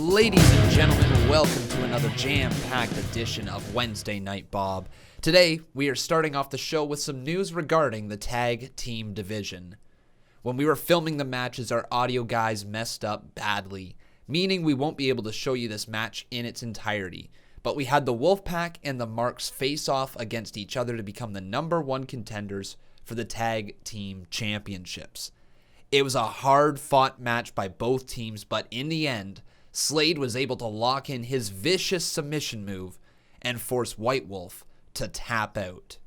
Ladies and gentlemen, welcome to another jam-packed edition of Wednesday Night Bob. Today, we are starting off the show with some news regarding the tag team division. When we were filming the matches, our audio guys messed up badly, meaning we won't be able to show you this match in its entirety. But we had the Wolfpack and the Marks face off against each other to become the #1 contenders for the tag team championships. It was a hard-fought match by both teams, but in the end, Slade was able to lock in his vicious submission move and force White Wolf to tap out.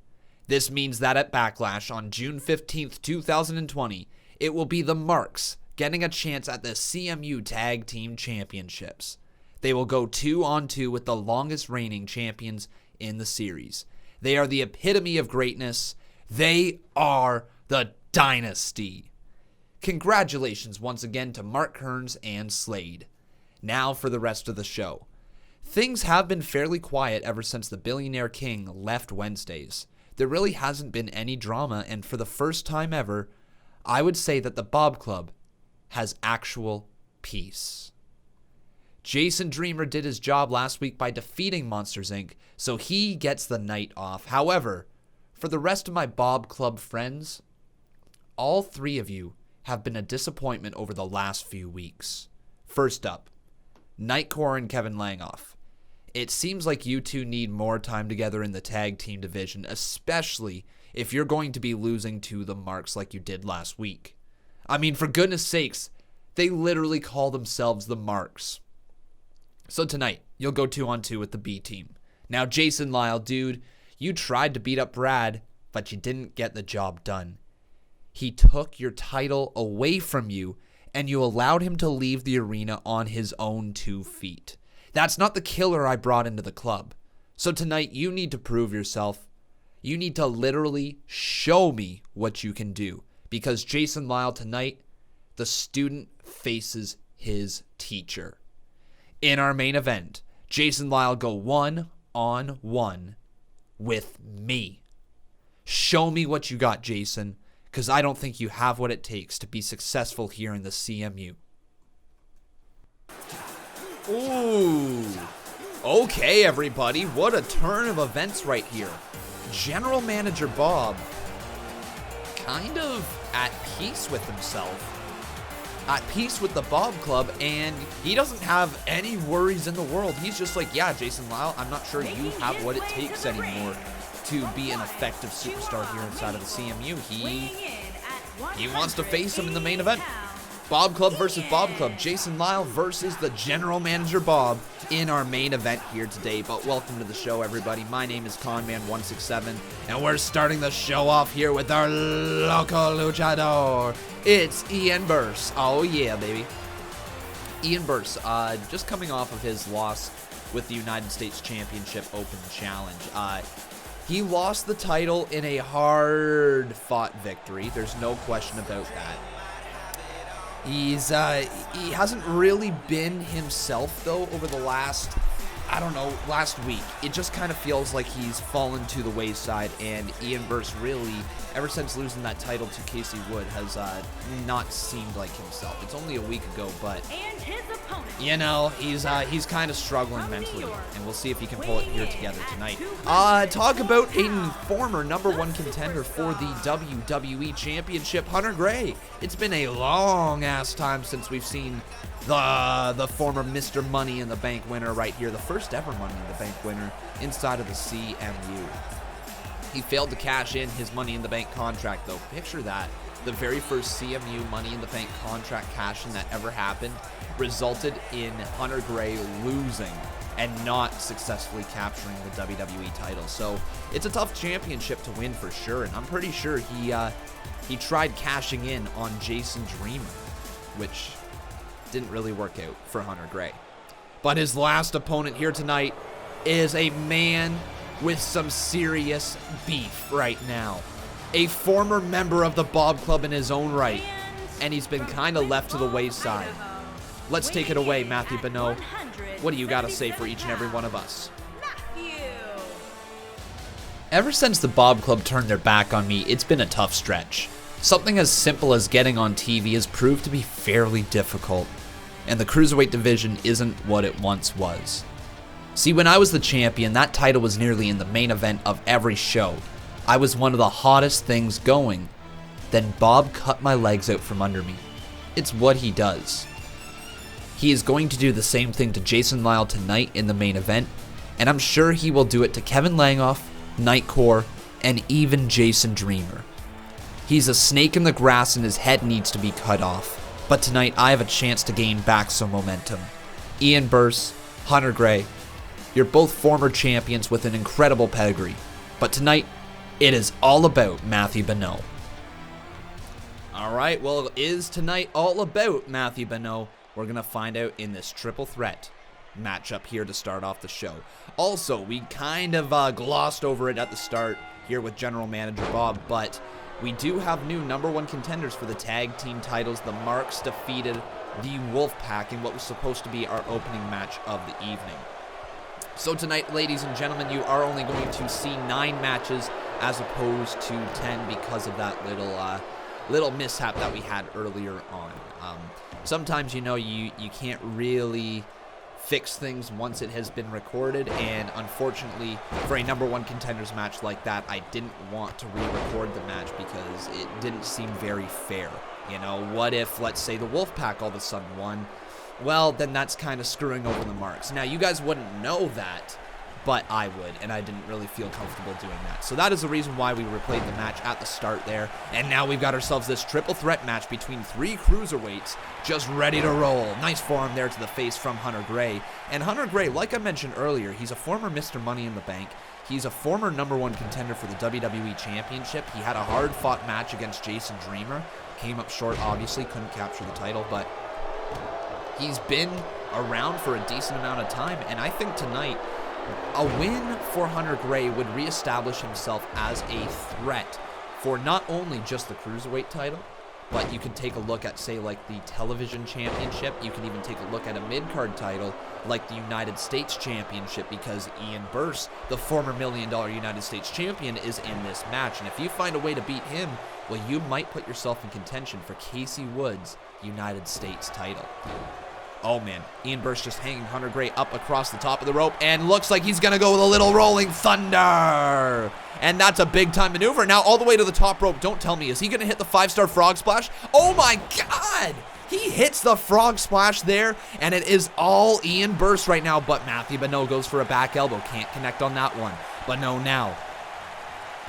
This means that at Backlash on June 15th, 2020, it will be the Marks getting a chance at the CMU Tag Team Championships. They will go 2-on-2 with the longest reigning champions in the series. They are the epitome of greatness. They are the Dynasty. Congratulations once again to Mark Kearns and Slade. Now for the rest of the show. Things have been fairly quiet ever since the Billionaire King left Wednesdays. There really hasn't been any drama, and for the first time ever, I would say that the Bob Club has actual peace. Jason Dreamer did his job last week by defeating Monsters Inc., so he gets the night off. However, for the rest of my Bob Club friends, all three of you have been a disappointment over the last few weeks. First up, Nightcore and Kevin Langoff. It seems like you two need more time together in the tag team division, especially if you're going to be losing to the Marks like you did last week. I mean, for goodness sakes, they literally call themselves the Marks. So tonight, you'll go 2-on-2 with the B team. Now, Jason Lyle, dude, you tried to beat up Brad, but you didn't get the job done. He took your title away from you, and you allowed him to leave the arena on his own 2 feet. That's not the killer I brought into the club. So tonight, you need to prove yourself. You need to literally show me what you can do. Because Jason Lyle tonight, the student faces his teacher. In our main event, Jason Lyle go 1-on-1 with me. Show me what you got, Jason. Because I don't think you have what it takes to be successful here in the CMU. Ooh. Okay, everybody. What a turn of events right here. General Manager Bob, kind of at peace with himself. At peace with the Bob Club, and he doesn't have any worries in the world. He's just like, yeah, Jason Lyle, I'm not sure you have what it takes anymore to be an effective superstar here inside of the CMU. He wants to face him in the main event. Bob Club versus Bob Club. Jason Lyle versus the General Manager Bob in our main event here today. But welcome to the show, everybody. My name is Conman167, and we're starting the show off here with our local luchador. It's Ian Burse. Oh, yeah, baby. Ian Burse, just coming off of his loss with the United States Championship Open Challenge. He lost the title in a hard-fought victory. There's no question about that. He hasn't really been himself, though, over the last week. It just kind of feels like he's fallen to the wayside, and Ian Burse really, ever since losing that title to Casey Wood, has not seemed like himself. It's only a week ago, but, you know, he's kind of struggling mentally, and we'll see if he can pull it here together tonight. Talk about a former #1 contender for the WWE Championship, Hunter Gray. It's been a long-ass time since we've seen the former Mr. Money in the Bank winner right here, the first ever Money in the Bank winner inside of the CMU. He failed to cash in his Money in the Bank contract, though. Picture that. the very first CMU Money in the Bank contract cash-in that ever happened resulted in Hunter Gray losing and not successfully capturing the WWE title. So it's a tough championship to win for sure, and I'm pretty sure he tried cashing in on Jason Dreamer, which didn't really work out for Hunter Gray. But his last opponent here tonight is a man with some serious beef right now. A former member of the Bob Club in his own right, and he's been kind of left to the wayside. Let's take it away, Matthew Bonneau. What do you got to say for each and every one of us? Ever since the Bob Club turned their back on me, it's been a tough stretch. Something as simple as getting on TV has proved to be fairly difficult, and the Cruiserweight division isn't what it once was. See, when I was the champion, that title was nearly in the main event of every show. I was one of the hottest things going. Then Bob cut my legs out from under me. It's what he does. He is going to do the same thing to Jason Lyle tonight in the main event, and I'm sure he will do it to Kevin Langoff, Nightcore, and even Jason Dreamer. He's a snake in the grass and his head needs to be cut off, but tonight I have a chance to gain back some momentum. Ian Burse, Hunter Gray, you're both former champions with an incredible pedigree, but tonight it is all about Matthew Bonneau. Alright, well, is tonight all about Matthew Bonneau? We're going to find out in this triple threat matchup here to start off the show. Also, we kind of glossed over it at the start here with General Manager Bob, but we do have new #1 contenders for the tag team titles. The Marks defeated the Wolfpack in what was supposed to be our opening match of the evening. So tonight, ladies and gentlemen, you are only going to see 9 matches as opposed to 10 because of that little mishap that we had earlier on. Sometimes, you know, you can't really fix things once it has been recorded, and unfortunately for a #1 contenders match like that, I didn't want to re-record the match because it didn't seem very fair. You know, what if, let's say, the Wolfpack all of a sudden won? Well, then that's kind of screwing over the Marks. Now, you guys wouldn't know that, but I would, and I didn't really feel comfortable doing that. So that is the reason why we replayed the match at the start there, and now we've got ourselves this triple threat match between 3 cruiserweights just ready to roll. Nice forearm there to the face from Hunter Gray. And Hunter Gray, like I mentioned earlier, he's a former Mr. Money in the Bank. He's a former #1 contender for the WWE Championship. He had a hard-fought match against Jason Dreamer. Came up short, obviously, couldn't capture the title, but he's been around for a decent amount of time, and I think tonight a win for Hunter Gray would reestablish himself as a threat for not only just the Cruiserweight title, but you can take a look at, say, like the Television Championship. You can even take a look at a mid-card title like the United States Championship, because Ian Burse, the former $1 million United States Champion, is in this match. And if you find a way to beat him, well, you might put yourself in contention for Casey Woods' United States title. Oh, man. Ian Burse just hanging Hunter Gray up across the top of the rope, and looks like he's going to go with a little rolling thunder. And that's a big-time maneuver. Now all the way to the top rope. Don't tell me. Is he going to hit the 5-star frog splash? Oh, my God. He hits the frog splash there, and it is all Ian Burse right now. But Matthew Bonneau goes for a back elbow. Can't connect on that one. Bonneau now.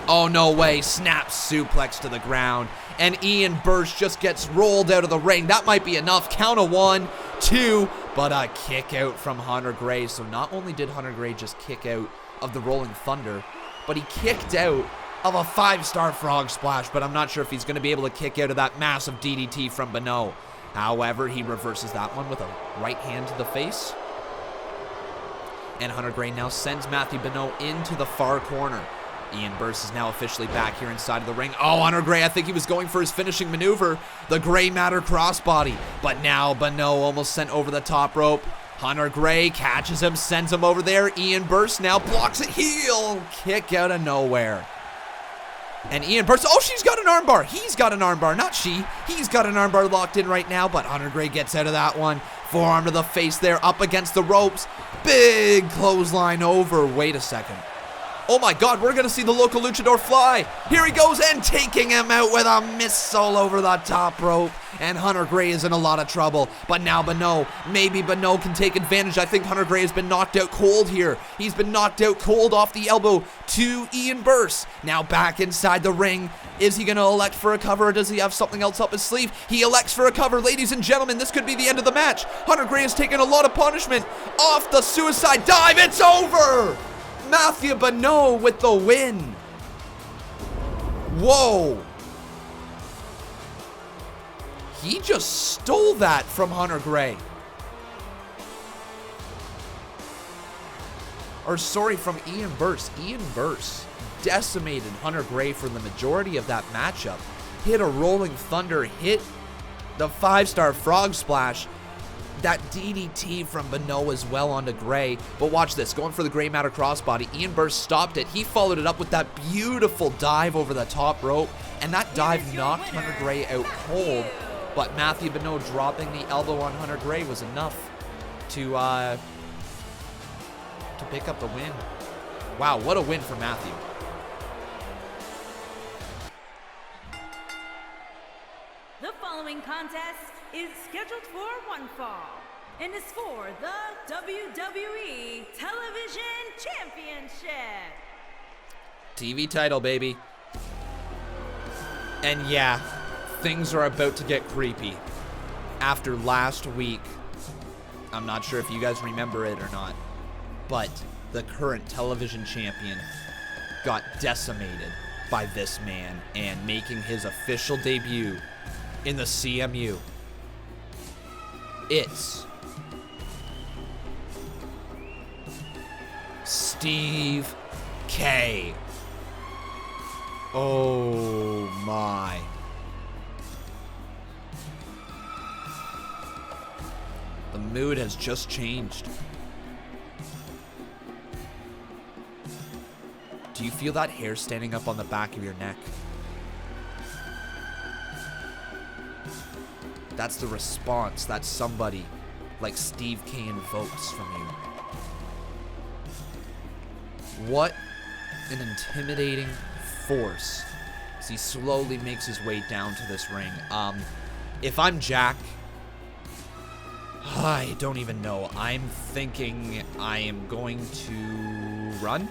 Oh, no way. Snap suplex to the ground. And Ian Burse just gets rolled out of the ring. That might be enough. Count of 1, 2, but a kick out from Hunter Gray. So not only did Hunter Gray just kick out of the Rolling Thunder, but he kicked out of a 5-star frog splash. But I'm not sure if he's going to be able to kick out of that massive DDT from Bonneau. However, he reverses that one with a right hand to the face. And Hunter Gray now sends Matthew Bonneau into the far corner. Ian Burse is now officially back here inside of the ring. Oh, Hunter Gray, I think he was going for his finishing maneuver, the Gray Matter crossbody. But now Bonneau almost sent over the top rope. Hunter Gray catches him, sends him over there. Ian Burse now blocks it. Heel kick out of nowhere. And Ian Burse, oh, she's got an armbar. He's got an armbar, not she. He's got an armbar locked in right now, but Hunter Gray gets out of that one. Forearm to the face there, up against the ropes. Big clothesline over. Wait a second. Oh my God, we're going to see the local luchador fly. Here he goes, and taking him out with a missile over the top rope. And Hunter Gray is in a lot of trouble. But now Bonneau, maybe Bonneau can take advantage. I think Hunter Gray has been knocked out cold here. He's been knocked out cold off the elbow to Ian Burse. Now back inside the ring. Is he going to elect for a cover, or does he have something else up his sleeve? He elects for a cover. Ladies and gentlemen, this could be the end of the match. Hunter Gray has taken a lot of punishment off the suicide dive. It's over! Matthew Bonneau with the win. Whoa. He just stole that from Hunter Gray. Or sorry, from Ian Burse. Ian Burse decimated Hunter Gray for the majority of that matchup. Hit a Rolling Thunder, hit the 5-star Frog Splash. That DDT from Bonneau as well onto Gray. But watch this, going for the Gray Matter crossbody. Ian Burse stopped it. He followed it up with that beautiful dive over the top rope. And that dive knocked Hunter Gray out cold. But Matthew Bonneau dropping the elbow on Hunter Gray was enough to pick up the win. Wow, what a win for Matthew. The following contest is scheduled for one fall and is for the WWE Television Championship. TV title, baby. And yeah, things are about to get creepy. After last week, I'm not sure if you guys remember it or not, but the current television champion got decimated by this man and making his official debut in the CMU. It's Steve K. Oh my. The mood has just changed. Do you feel that hair standing up on the back of your neck? That's the response that somebody like Steve K invokes from you. What an intimidating force as he slowly makes his way down to this ring. If I'm Jack, I don't even know. I'm thinking I am going to run.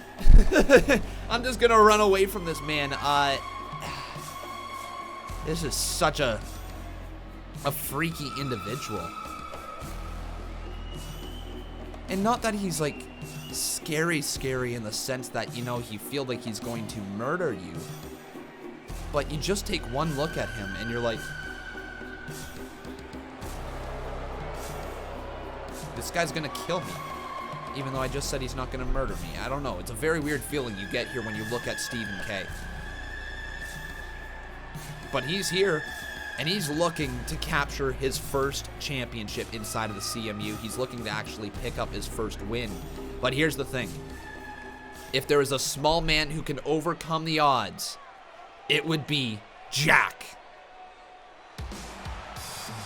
I'm just gonna run away from this man. This is such a freaky individual. And not that he's like scary in the sense that, you know, you feel like he's going to murder you. But you just take one look at him and you're like, this guy's gonna kill me. Even though I just said he's not gonna murder me. I don't know. It's a very weird feeling you get here when you look at Stephen K. But he's here, and he's looking to capture his first championship inside of the CMU. He's looking to actually pick up his first win. But here's the thing. If there is a small man who can overcome the odds, it would be Jack.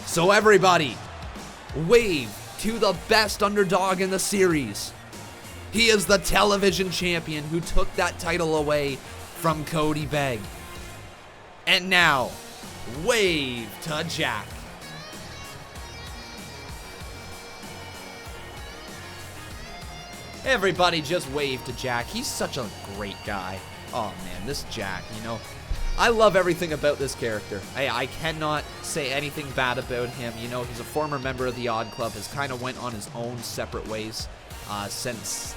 So everybody, wave to the best underdog in the series. He is the television champion who took that title away from Cody Begg. And now, wave to Jack. Everybody just wave to Jack. He's such a great guy. Oh man, this Jack, you know. I love everything about this character. I cannot say anything bad about him. You know, he's a former member of the Odd Club, has kind of went on his own separate ways since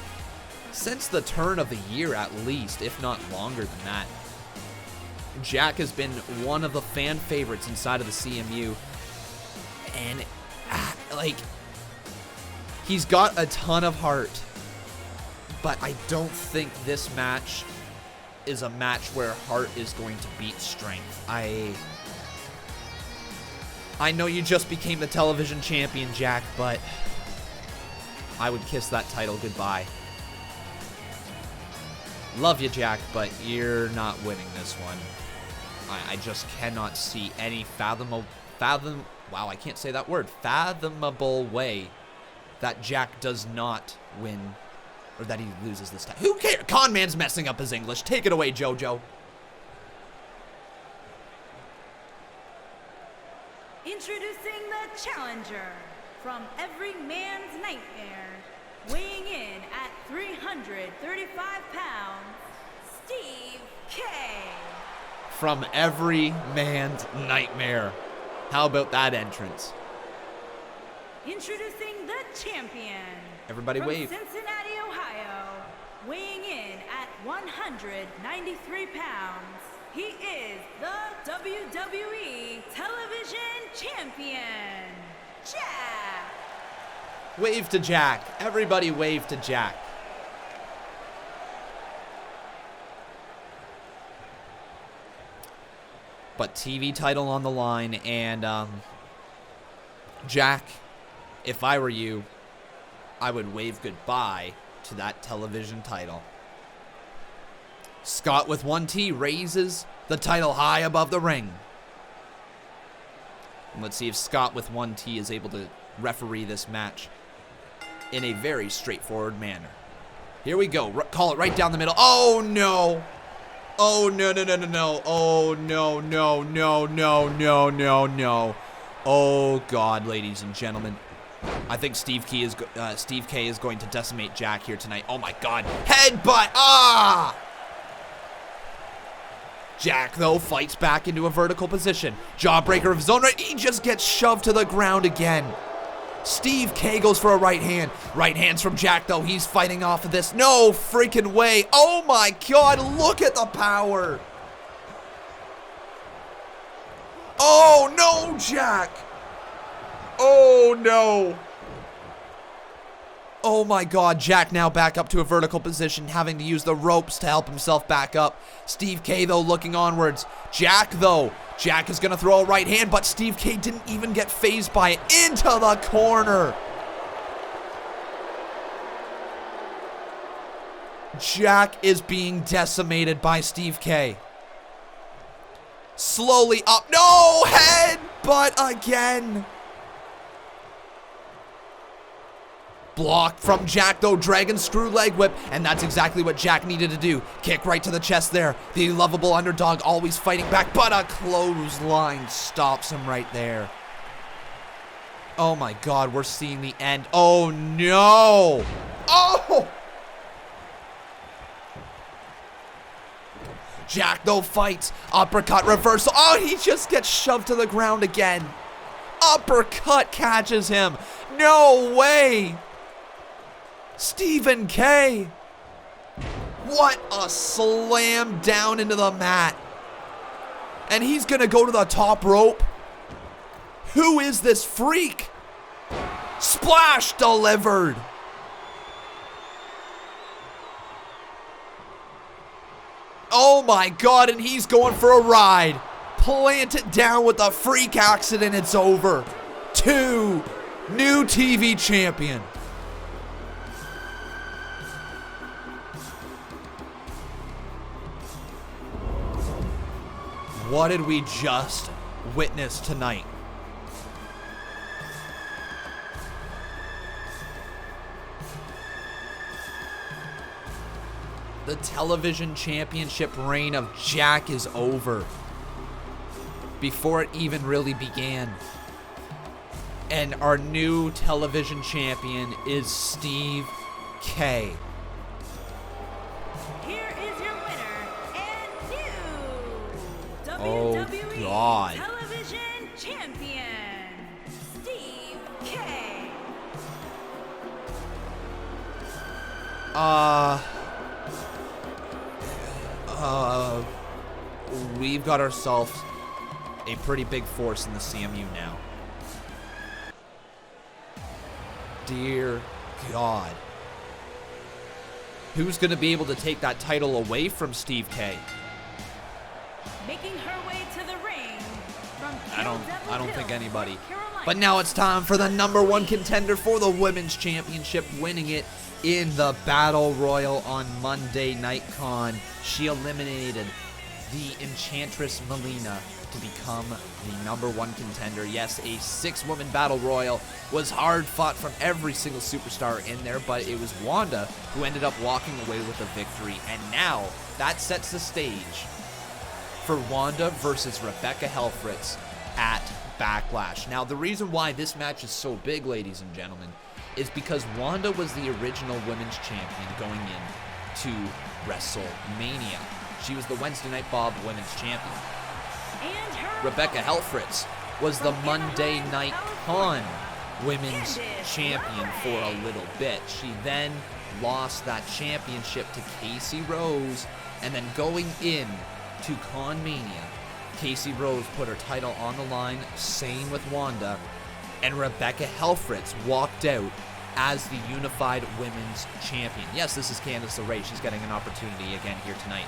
the turn of the year at least, if not longer than that. Jack has been one of the fan favorites inside of the CMU. And, like, he's got a ton of heart. But I don't think this match is a match where heart is going to beat strength. I know you just became the television champion, Jack, but I would kiss that title goodbye. Love you, Jack, but you're not winning this one. I just cannot see any fathomable way that Jack does not win, or that he loses this time. Who cares? Conman's messing up his English. Take it away, JoJo. Introducing the challenger from every man's nightmare, weighing in at 335 pounds, Steve K. from every man's nightmare. How about that entrance? Introducing the champion. Everybody from wave. Cincinnati, Ohio, weighing in at 193 pounds. He is the WWE Television Champion, Jack. Wave to Jack. Everybody wave to Jack. But TV title on the line, and Jack, if I were you, I would wave goodbye to that television title. Scott with 1T raises the title high above the ring. And let's see if Scott with 1T is able to referee this match in a very straightforward manner. Here we go. Call it right down the middle. Oh, no. Oh, no, no, no, no, no. Oh, no, no, no, no, no, no, no. Oh, God, ladies and gentlemen. I think Steve K is going to decimate Jack here tonight. Oh, my God. Headbutt. Ah! Jack, though, fights back into a vertical position. Jawbreaker of his own right. He just gets shoved to the ground again. Steve K goes for a right hand. Right hands from Jack, though. He's fighting off of this. No freaking way. Oh, my God. Look at the power. Oh, no, Jack. Oh, no. Oh, my God. Jack now back up to a vertical position, having to use the ropes to help himself back up. Steve K, though, looking onwards. Jack, though. Jack is going to throw a right hand, but Steve K didn't even get phased by it. Into the corner. Jack is being decimated by Steve K. Slowly up. No! Headbutt again. Block from Jack, though. Dragon screw leg whip. And that's exactly what Jack needed to do. Kick right to the chest there. The lovable underdog always fighting back. But a clothesline stops him right there. Oh, my God. We're seeing the end. Oh, no. Oh! Jack, though, fights. Uppercut reversal. Oh, he just gets shoved to the ground again. Uppercut catches him. No way. Stephen K. What a slam down into the mat. And he's going to go to the top rope. Who is this freak? Splash delivered. Oh my God, and he's going for a ride. Plant it down with a freak accident. It's over. 2, new TV champion. What did we just witness tonight? The television championship reign of Jack is over before it even really began. And our new television champion is Steve K. Here is your winner and new WWE God. Television Champion, Steve K. We've got ourselves a pretty big force in the CMU now. Dear God. Who's going to be able to take that title away from Steve K? Making her way to the ring from I don't think anybody. But now it's time for the #1 contender for the Women's Championship, winning it in the Battle Royal on Monday Night Con. She eliminated the Enchantress Milena to become the #1 contender. Yes, a 6-woman Battle Royal was hard fought from every single superstar in there, but it was Wanda who ended up walking away with the victory. And now that sets the stage for Wanda versus Rebecca Helfrich at Backlash. Now, the reason why this match is so big, ladies and gentlemen, is because Wanda was the original women's champion going in to WrestleMania. She was the Wednesday Night Bob Women's Champion. And her Rebecca Helfrich was the Monday Night Con Women's Champion for a little bit. She then lost that championship to Casey Rose, and then going in to Conmania, Casey Rose put her title on the line, same with Wanda, and Rebecca Helfrich walked out as the Unified Women's Champion. Yes, this is Candice LeRae. She's getting an opportunity again here tonight.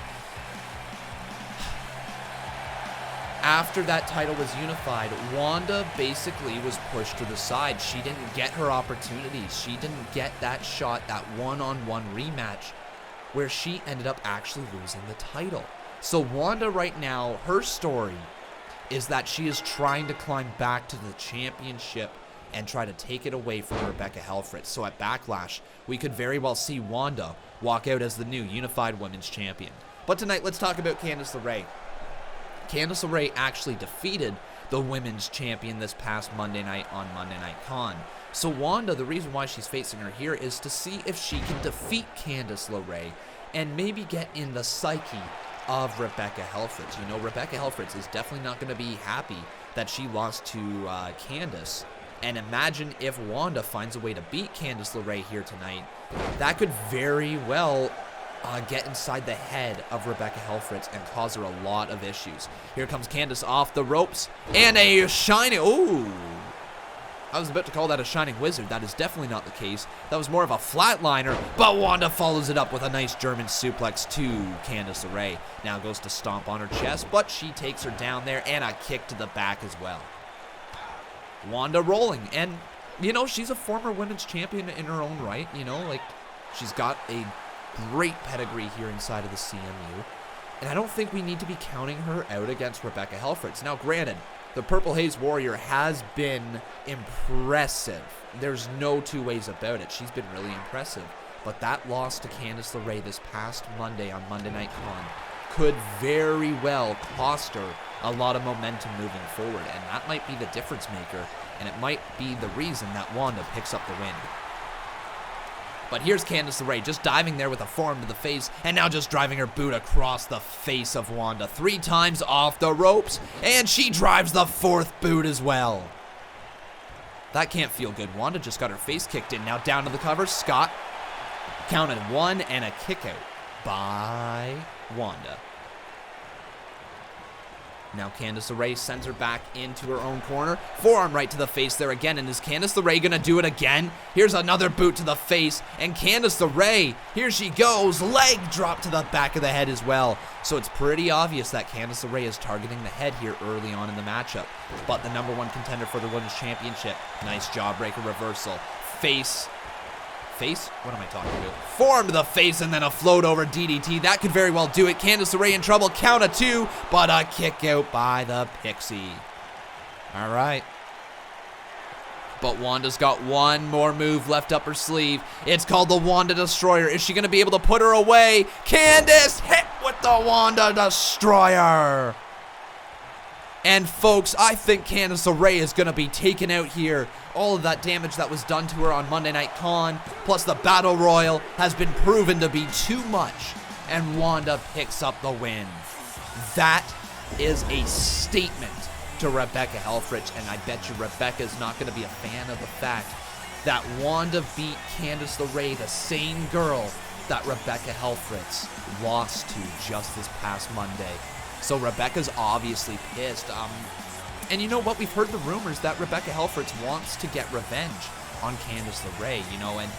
After that title was unified, Wanda basically was pushed to the side. She didn't get her opportunities. She didn't get that shot, that one-on-one rematch, where she ended up actually losing the title. So Wanda right now, her story is that she is trying to climb back to the championship and try to take it away from Rebecca Helfrich. So at Backlash, we could very well see Wanda walk out as the new Unified Women's Champion. But tonight, let's talk about Candice LeRae. Candice LeRae actually defeated the Women's Champion this past Monday night on Monday Night Con. So Wanda, the reason why she's facing her here is to see if she can defeat Candice LeRae and maybe get in the psyche of Rebecca Helfrich. You know, Rebecca Helfrich is definitely not going to be happy that she lost to Candice. And imagine if Wanda finds a way to beat Candice LeRae here tonight. That could very well get inside the head of Rebecca Helfrich and cause her a lot of issues. Here comes Candice off the ropes, and a shining, ooh. I was about to call that a shining wizard. That is definitely not the case. That was more of a flatliner, but Wanda follows it up with a nice German suplex to Candice LeRae. Now goes to stomp on her chest, but she takes her down there, and a kick to the back as well. Wanda rolling, and, you know, she's a former women's champion in her own right, you know, like, she's got a great pedigree here inside of the CMU, and I don't think we need to be counting her out against Rebecca Helfrich. Now, granted, the Purple Haze Warrior has been impressive. There's no two ways about it. She's been really impressive, but that loss to Candice LeRae this past Monday on Monday Night Con could very well cost her a lot of momentum moving forward, and that might be the difference maker, and it might be the reason that Wanda picks up the win. But here's Candice LeRae just diving there with a forearm to the face, and now just driving her boot across the face of Wanda 3 times off the ropes, and she drives the 4th boot as well. That can't feel good. Wanda just got her face kicked in. Now down to the cover. Scott counted 1 and a kick out by Wanda. Now Candice LeRae sends her back into her own corner. Forearm right to the face there again. And is Candice LeRae going to do it again? Here's another boot to the face. And Candice LeRae, here she goes. Leg drop to the back of the head as well. So it's pretty obvious that Candice LeRae is targeting the head here early on in the matchup. But the #1 contender for the Women's Championship. Nice jawbreaker reversal. Face? What am I talking about? Forearm to the face and then a float over DDT. That could very well do it. Candice LeRae in trouble. Count of 2, but a kick out by the Pixie. All right. But Wanda's got one more move left up her sleeve. It's called the Wanda Destroyer. Is she going to be able to put her away? Candice hit with the Wanda Destroyer. And folks, I think Candice LeRae is going to be taken out here. All of that damage that was done to her on Monday Night Con, plus the Battle Royal, has been proven to be too much. And Wanda picks up the win. That is a statement to Rebecca Helfrich, and I bet you Rebecca's not going to be a fan of the fact that Wanda beat Candice LeRae, the same girl that Rebecca Helfrich lost to just this past Monday. So Rebecca's obviously pissed. And you know what? We've heard the rumors that Rebecca Helfrich wants to get revenge on Candice LeRae, you know, and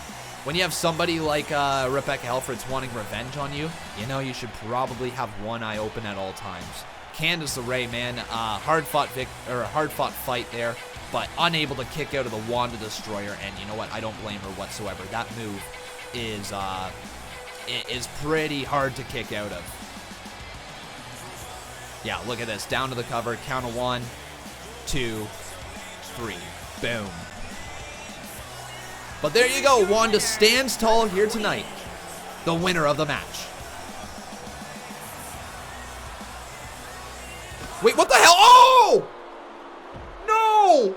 when you have somebody like Rebecca Helfrich wanting revenge on you, you know, you should probably have one eye open at all times. Candice LeRae, man, hard-fought fight there, but unable to kick out of the Wanda Destroyer, and you know what? I don't blame her whatsoever. That move is pretty hard to kick out of. Yeah, look at this. Down to the cover. Count of 1, 2, 3. Boom. But there you go. Wanda stands tall here tonight. The winner of the match. Wait, what the hell? Oh! No!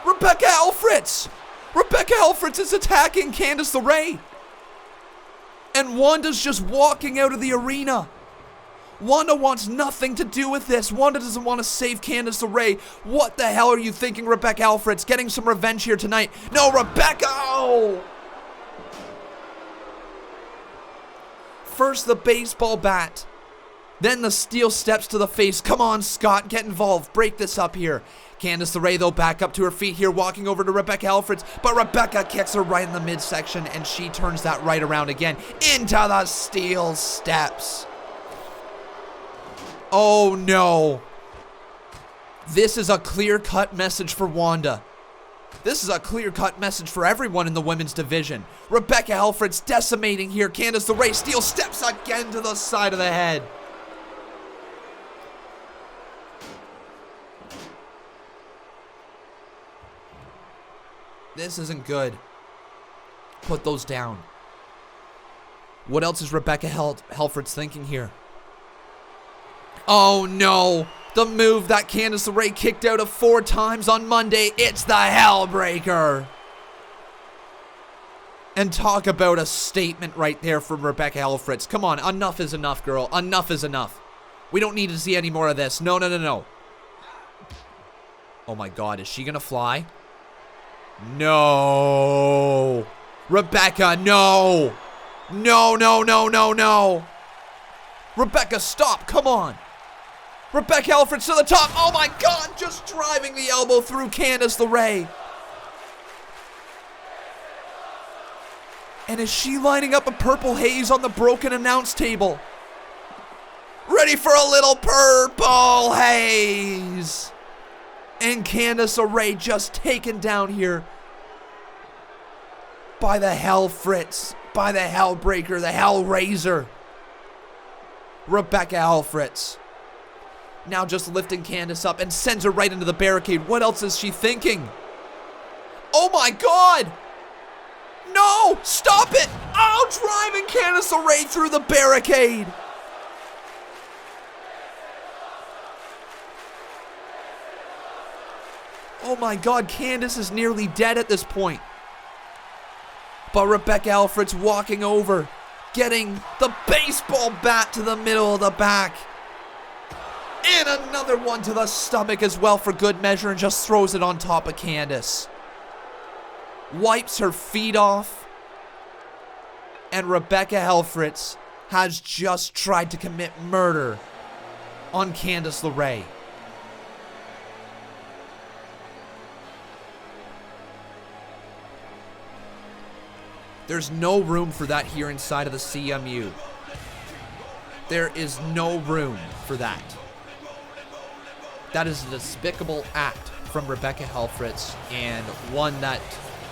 Rebecca Helfrich! Rebecca Helfrich is attacking Candice LeRae. And Wanda's just walking out of the arena. Wanda wants nothing to do with this. Wanda doesn't want to save Candice LeRae. What the hell are you thinking, Rebecca Alfred's getting some revenge here tonight? No, Rebecca! Oh! First the baseball bat. Then the steel steps to the face. Come on, Scott, get involved. Break this up here. Candice LeRae, though, back up to her feet here, walking over to Rebecca Alfred's. But Rebecca kicks her right in the midsection, and she turns that right around again into the steel steps. Oh, no. This is a clear-cut message for Wanda. This is a clear-cut message for everyone in the women's division. Rebecca Alfred's decimating here. Candice LeRae, steel steps again to the side of the head. This isn't good. Put those down. What else is Rebecca Halford's thinking here? Oh no! The move that Candice LeRae kicked out of 4 times on Monday. It's the Hellbreaker. And talk about a statement right there from Rebecca Halford's. Come on, enough is enough, girl. Enough is enough. We don't need to see any more of this. No, no, no, no. Oh my God, is she gonna fly? No. Rebecca, no. No, no, no, no, no. Rebecca, stop. Come on. Rebecca Alfred's to the top. Oh my God, just driving the elbow through Candice LeRae. And is she lining up a purple haze on the broken announce table? Ready for a little purple haze. And Candice LeRae just taken down here by the Hell Fritz, by the Hellbreaker, the Hellraiser. Rebecca Alfred's now just lifting Candice up and sends her right into the barricade. What else is she thinking? Oh my God! No! Stop it! Oh, driving Candice LeRae through the barricade. Oh my God, Candice is nearly dead at this point. But Rebecca Alfred's walking over, getting the baseball bat to the middle of the back. And another one to the stomach as well for good measure, and just throws it on top of Candice. Wipes her feet off. And Rebecca Helfritz has just tried to commit murder on Candice LeRae. There's no room for that here inside of the CMU. There is no room for that. That is a despicable act from Rebecca Helfritz, and one that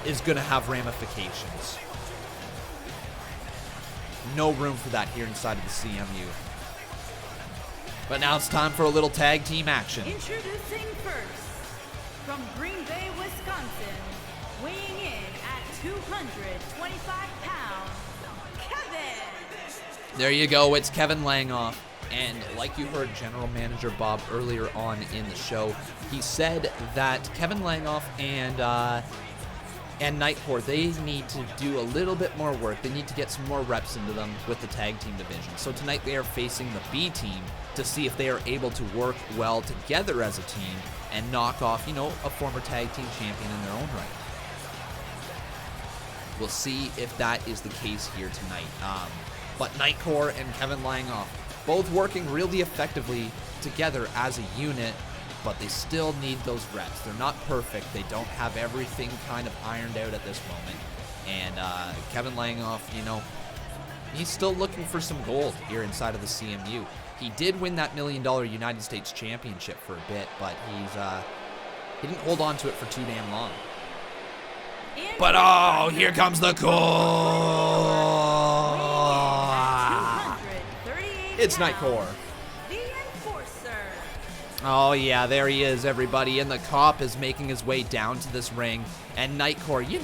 is going to have ramifications. No room for that here inside of the CMU. But now it's time for a little tag team action. Introducing first, from Green Bay, Wisconsin, weighing in at 225 pounds, Kevin. There you go, it's Kevin Langoff. And like you heard General Manager Bob earlier on in the show, he said that Kevin Langoff and Nightcore, they need to do a little bit more work. They need to get some more reps into them with the tag team division. So tonight they are facing the B team to see if they are able to work well together as a team and knock off, a former tag team champion in their own right. We'll see if that is the case here tonight. But Nightcore and Kevin Langoff, both working really effectively together as a unit, but they still need those reps. They're not perfect. They don't have everything kind of ironed out at this moment. And Kevin Langoff, he's still looking for some gold here inside of the CMU. He did win that $1 million United States Championship for a bit, but he didn't hold on to it for too damn long. But oh, here comes the It's Nightcore. The Enforcer. Oh yeah, there he is, everybody. And the cop is making his way down to this ring. And Nightcore, he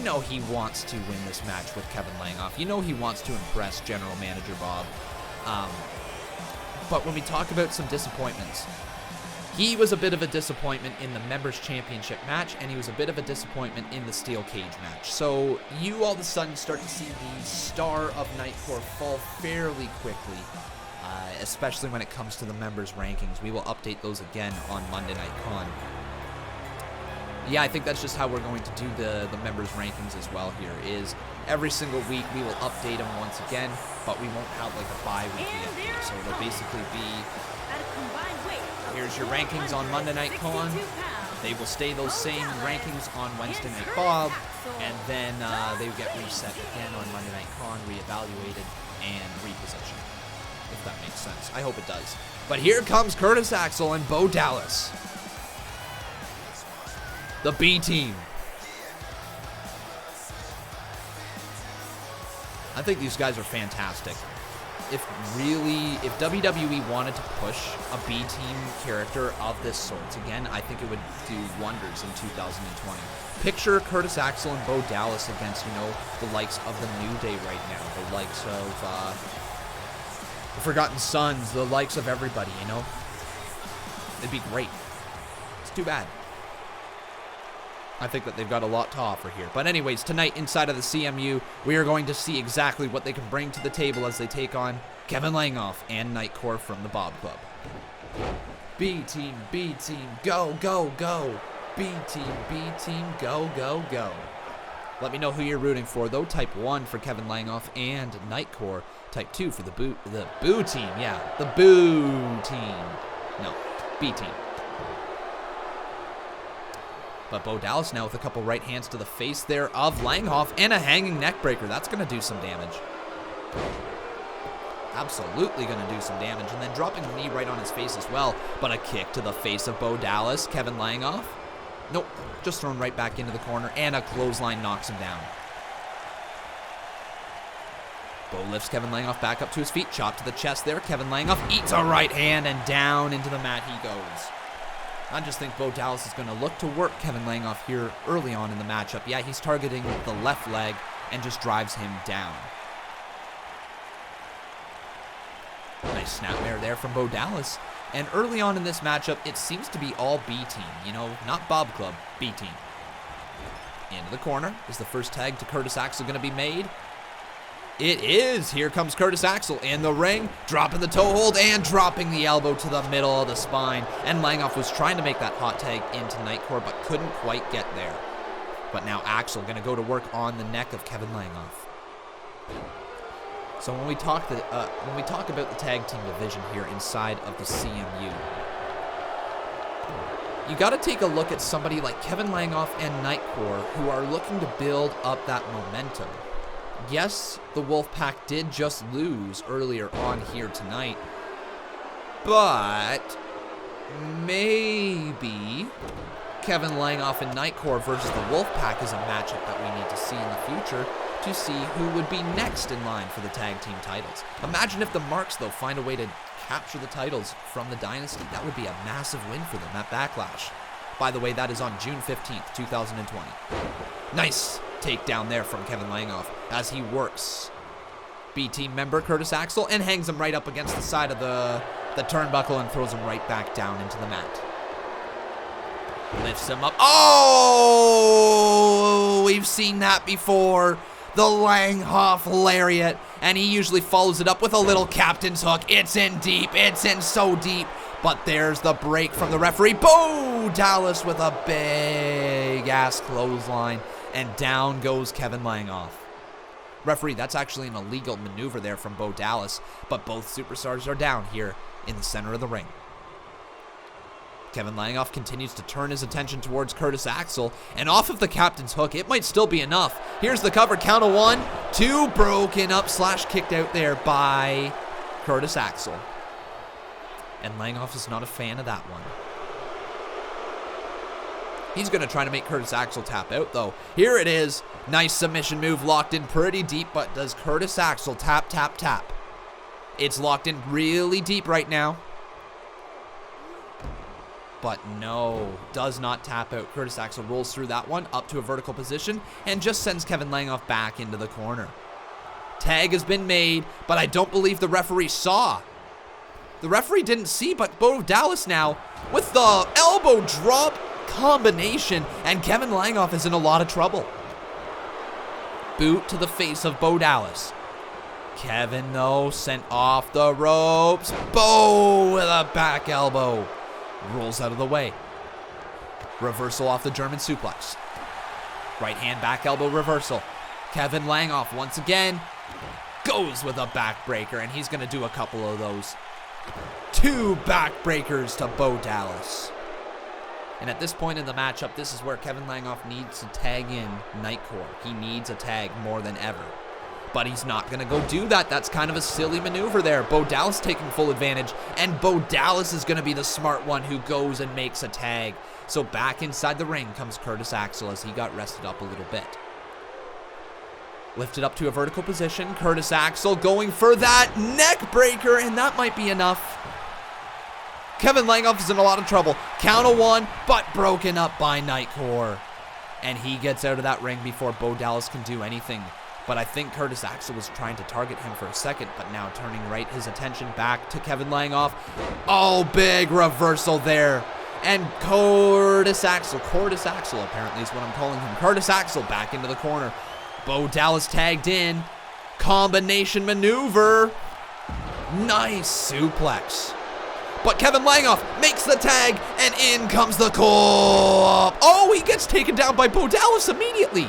wants to win this match with Kevin Langoff. He wants to impress General Manager Bob. But when we talk about some disappointments, He was a bit of a disappointment in the Members Championship match, and he was a bit of a disappointment in the Steel Cage match. So you all of a sudden start to see the star of Nightcore fall fairly quickly, especially when it comes to the members' rankings. We will update those again on Monday Night Con. Yeah, I think that's just how we're going to do the members' rankings as well here, is every single week we will update them once again, but we won't have like a bi-weekly update. So it'll basically be, here's your rankings on Monday Night Con. They will stay those same rankings on Wednesday Night Bob, and then they get reset again on Monday Night Con, reevaluated, and repositioned, if that makes sense. I hope it does. But here comes Curtis Axel and Bo Dallas. The B team. I think these guys are fantastic. If WWE wanted to push a B team character of this sort again, I think it would do wonders in 2020. Picture Curtis Axel and Bo Dallas against, the likes of the New Day right now, the likes of the Forgotten Sons, the likes of everybody, It'd be great. It's too bad. I think that they've got a lot to offer here. But anyways, tonight inside of the CMU, we are going to see exactly what they can bring to the table as they take on Kevin Langoff and Nightcore from the Bob Club. B team, go, go, go. B team, go, go, go. Let me know who you're rooting for, though. Type 1 for Kevin Langoff and Nightcore. Type 2 for the Boo team. Yeah, the Boo team. No, B team. But Bo Dallas now with a couple right hands to the face there of Langhoff and a hanging neck breaker. That's going to do some damage. Absolutely going to do some damage. And then dropping the knee right on his face as well. But a kick to the face of Bo Dallas. Kevin Langhoff. Nope. Just thrown right back into the corner. And a clothesline knocks him down. Bo lifts Kevin Langhoff back up to his feet. Chop to the chest there. Kevin Langhoff eats a right hand and down into the mat he goes. I just think Bo Dallas is going to look to work Kevin Langhoff here early on in the matchup. Yeah, he's targeting the left leg and just drives him down. Nice snapmare there from Bo Dallas. And early on in this matchup, it seems to be all B team. Not Bob Club, B team. Into the corner. Is the first tag to Curtis Axel going to be made? It is. Here comes Curtis Axel in the ring, dropping the toe hold and dropping the elbow to the middle of the spine. And Langhoff was trying to make that hot tag into Nightcore, but couldn't quite get there. But now Axel going to go to work on the neck of Kevin Langhoff. So when we talk about the tag team division here inside of the CMU, you got to take a look at somebody like Kevin Langhoff and Nightcore who are looking to build up that momentum. Yes, the Wolfpack did just lose earlier on here tonight, but maybe Kevin Langhoff and Nightcore versus the Wolfpack is a matchup that we need to see in the future to see who would be next in line for the tag team titles. Imagine if the Marks, though, find a way to capture the titles from the Dynasty. That would be a massive win for them at Backlash. By the way, that is on June 15th, 2020. Nice takedown there from Kevin Langhoff as he works B team member Curtis Axel and hangs him right up against the side of the turnbuckle and throws him right back down into the mat. Lifts him up. Oh, we've seen that before. The Langhoff lariat, and he usually follows it up with a little captain's hook. It's in deep. It's in so deep. But there's the break from the referee. Bo Dallas with a big-ass clothesline. And down goes Kevin Langhoff. Referee, that's actually an illegal maneuver there from Bo Dallas. But both superstars are down here in the center of the ring. Kevin Langhoff continues to turn his attention towards Curtis Axel. And off of the captain's hook, it might still be enough. Here's the cover. Count of 1, 2, broken up / kicked out there by Curtis Axel. And Langhoff is not a fan of that one. He's going to try to make Curtis Axel tap out, though. Here it is. Nice submission move locked in pretty deep, but does Curtis Axel tap, tap, tap? It's locked in really deep right now. But no, does not tap out. Curtis Axel rolls through that one, up to a vertical position, and just sends Kevin Langhoff back into the corner. Tag has been made, but I don't believe the referee saw. The referee didn't see, but Bo Dallas now with the elbow drop combination, and Kevin Langoff is in a lot of trouble. Boot to the face of Bo Dallas. Kevin, though, sent off the ropes. Bo with a back elbow. Rolls out of the way. Reversal off the German suplex. Right hand back elbow reversal. Kevin Langoff once again goes with a backbreaker, and he's going to do a couple of those. 2 backbreakers to Bo Dallas. And at this point in the matchup, this is where Kevin Langoff needs to tag in Nightcore. He needs a tag more than ever. But he's not going to go do that. That's kind of a silly maneuver there. Bo Dallas taking full advantage, and Bo Dallas is going to be the smart one who goes and makes a tag. So back inside the ring comes Curtis Axel as he got rested up a little bit. Lifted up to a vertical position. Curtis Axel going for that neck breaker, and that might be enough. Kevin Langoff is in a lot of trouble. Count of 1, but broken up by Nightcore. And he gets out of that ring before Bo Dallas can do anything. But I think Curtis Axel was trying to target him for a second, but now turning his attention back to Kevin Langoff. Oh, big reversal there. And Curtis Axel apparently is what I'm calling him. Curtis Axel back into the corner. Bo Dallas tagged in. Combination maneuver. Nice suplex. But Kevin Langoff makes the tag, and in comes the call. Oh, he gets taken down by Bo Dallas immediately.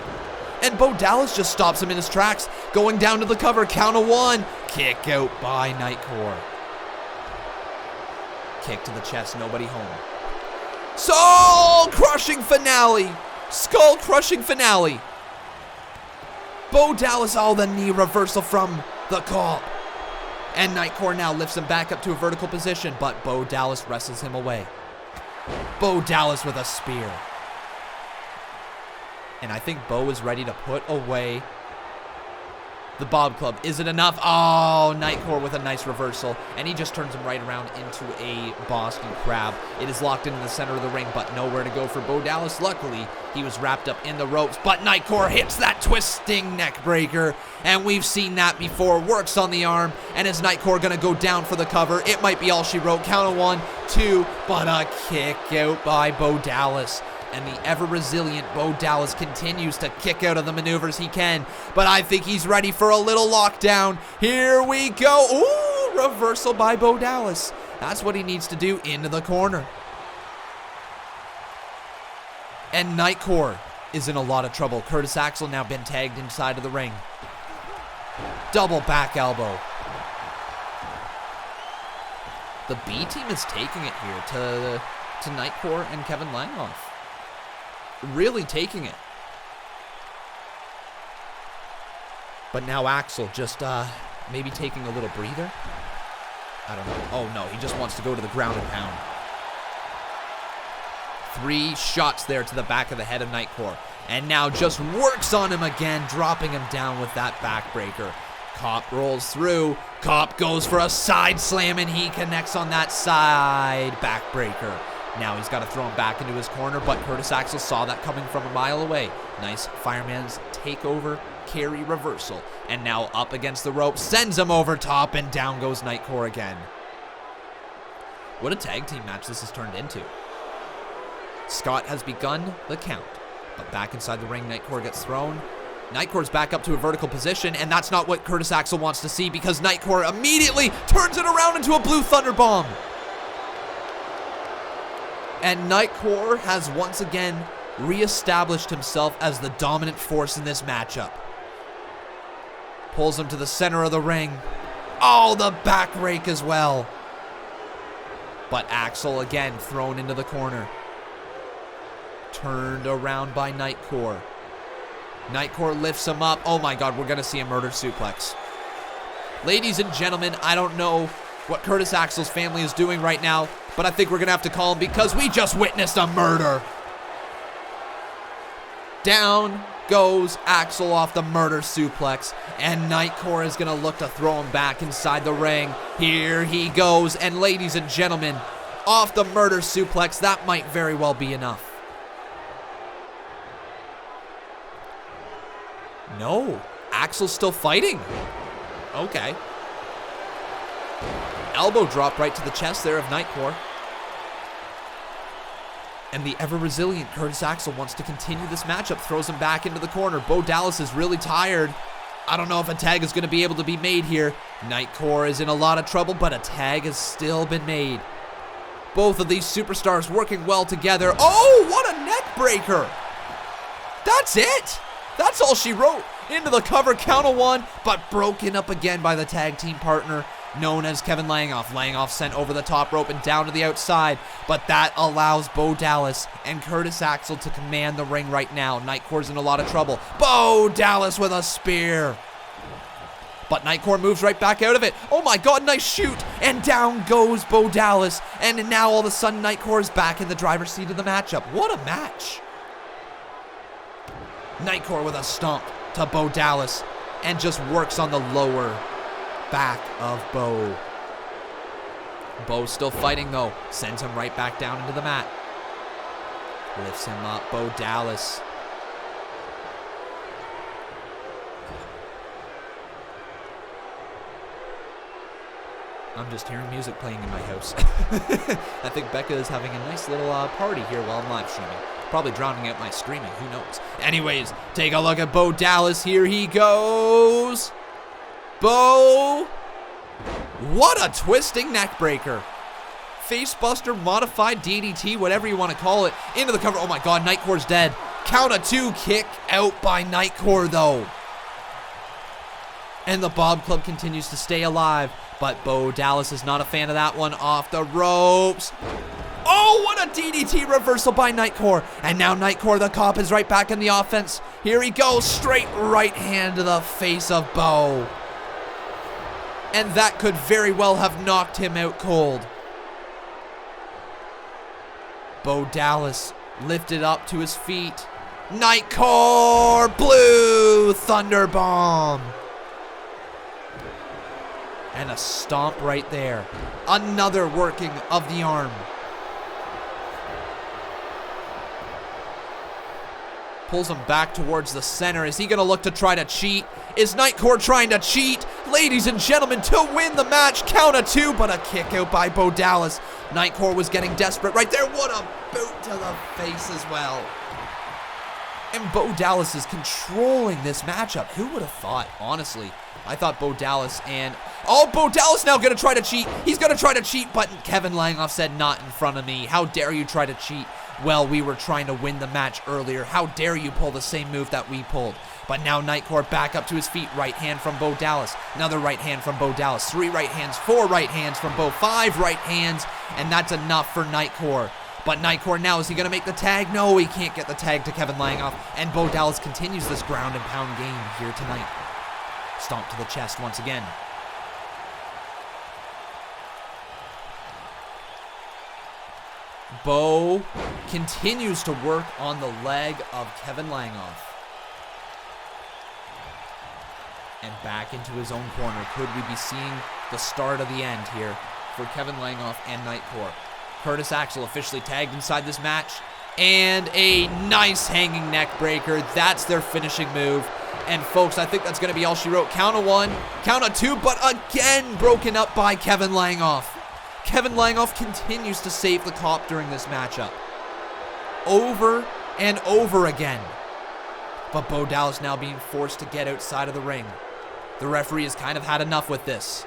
And Bo Dallas just stops him in his tracks, going down to the cover. Count of 1. Kick out by Nightcore. Kick to the chest, nobody home. Skull-crushing finale. Skull-crushing finale. Bo Dallas, the knee reversal from the call. And Nightcore now lifts him back up to a vertical position, but Bo Dallas wrestles him away. Bo Dallas with a spear. And I think Bo is ready to put away the Bob Club. Is it enough? Oh, Nightcore with a nice reversal. And he just turns him right around into a Boston Crab. It is locked in the center of the ring, but nowhere to go for Bo Dallas. Luckily, he was wrapped up in the ropes, but Nightcore hits that twisting neck breaker. And we've seen that before. Works on the arm. And is Nightcore going to go down for the cover? It might be all she wrote. Count of 1, 2, but a kick out by Bo Dallas. And the ever-resilient Bo Dallas continues to kick out of the maneuvers he can. But I think he's ready for a little lockdown. Here we go. Ooh, reversal by Bo Dallas. That's what he needs to do, into the corner. And Nightcore is in a lot of trouble. Curtis Axel now been tagged inside of the ring. Double back elbow. The B team is taking it here to Nightcore and Kevin Langoff. Really taking it. But now Axel just maybe taking a little breather. I don't know. Oh no, he just wants to go to the ground and pound. 3 shots there to the back of the head of Nightcore. And now just works on him again, dropping him down with that backbreaker. Cop rolls through. Cop goes for a side slam, and he connects on that side backbreaker. Now he's got to throw him back into his corner, but Curtis Axel saw that coming from a mile away. Nice fireman's takeover, carry reversal. And now up against the rope, sends him over top, and down goes Nightcore again. What a tag team match this has turned into. Scott has begun the count, but back inside the ring, Nightcore gets thrown. Nightcore's back up to a vertical position, and that's not what Curtis Axel wants to see, because Nightcore immediately turns it around into a Blue Thunder Bomb. And Nightcore has once again reestablished himself as the dominant force in this matchup. Pulls him to the center of the ring. Oh, the back rake as well. But Axel again thrown into the corner. Turned around by Nightcore. Nightcore lifts him up. Oh my God, we're going to see a murder suplex. Ladies and gentlemen, I don't know what Curtis Axel's family is doing right now, but I think we're going to have to call him because we just witnessed a murder. Down goes Axel off the murder suplex, and Nightcore is going to look to throw him back inside the ring. Here he goes, and ladies and gentlemen, off the murder suplex, that might very well be enough. No, Axel's still fighting. Okay. Elbow drop right to the chest there of Nightcore. And the ever-resilient Curtis Axel wants to continue this matchup, throws him back into the corner. Bo Dallas is really tired. I don't know if a tag is going to be able to be made here. Nightcore is in a lot of trouble, but a tag has still been made. Both of these superstars working well together. Oh, what a neck breaker. That's it. That's all she wrote. Into the cover, count of one, but broken up again by the tag team partner known as Kevin Langoff. Langoff sent over the top rope and down to the outside, but that allows Bo Dallas and Curtis Axel to command the ring right now. Nightcore's in a lot of trouble. Bo Dallas with a spear. But Nightcore moves right back out of it. Oh my God, nice shoot. And down goes Bo Dallas. And now all of a sudden Nightcore is back in the driver's seat of the matchup. What a match. Nightcore with a stomp to Bo Dallas and just works on the lower back of Bo. Bo's still fighting though. Sends him right back down into the mat. Lifts him up, Bo Dallas. I'm just hearing music playing in my house. I think Becca is having a nice little party here while I'm live streaming. Probably drowning out my screaming, who knows. Anyways, take a look at Bo Dallas. Here he goes. Bo. What a twisting neck breaker. Facebuster, modified DDT, whatever you want to call it. Into the cover. Oh my God, Nightcore's dead. Count of two, kick out by Nightcore though. And the Bob Club continues to stay alive. But Bo Dallas is not a fan of that one. Off the ropes. Oh, what a DDT reversal by Nightcore. And now Nightcore, the cop, is right back in the offense. Here he goes. Straight right hand to the face of Bo. And that could very well have knocked him out cold. Bo Dallas lifted up to his feet. Nightcore, blue thunder bomb. And a stomp right there. Another working of the arm. Pulls him back towards the center. Is he going to look to try to cheat? Is Nightcore trying to cheat? Ladies and gentlemen, to win the match, count of two, but a kick out by Bo Dallas. Nightcore was getting desperate right there. What a boot to the face as well. And Bo Dallas is controlling this matchup. Who would have thought, honestly? I thought Bo Dallas and... Oh, Bo Dallas now going to try to cheat. He's going to try to cheat, but Kevin Langoff said, not in front of me. How dare you try to cheat? Well, we were trying to win the match earlier. How dare you pull the same move that we pulled? But now Nightcore back up to his feet. Right hand from Bo Dallas. Another right hand from Bo Dallas. 3 right hands, 4 right hands from Bo. 5 right hands, and that's enough for Nightcore. But Nightcore now, is he going to make the tag? No, he can't get the tag to Kevin Langoff. And Bo Dallas continues this ground and pound game here tonight. Stomp to the chest once again. Bo continues to work on the leg of Kevin Langoff. And back into his own corner. Could we be seeing the start of the end here for Kevin Langoff and Nightcore? Curtis Axel officially tagged inside this match. And a nice hanging neck breaker. That's their finishing move. And folks, I think that's going to be all she wrote. Count of 1, count of 2, but again broken up by Kevin Langoff. Kevin Langoff continues to save the cop during this matchup. Over and over again. But Bo Dallas now being forced to get outside of the ring. The referee has kind of had enough with this.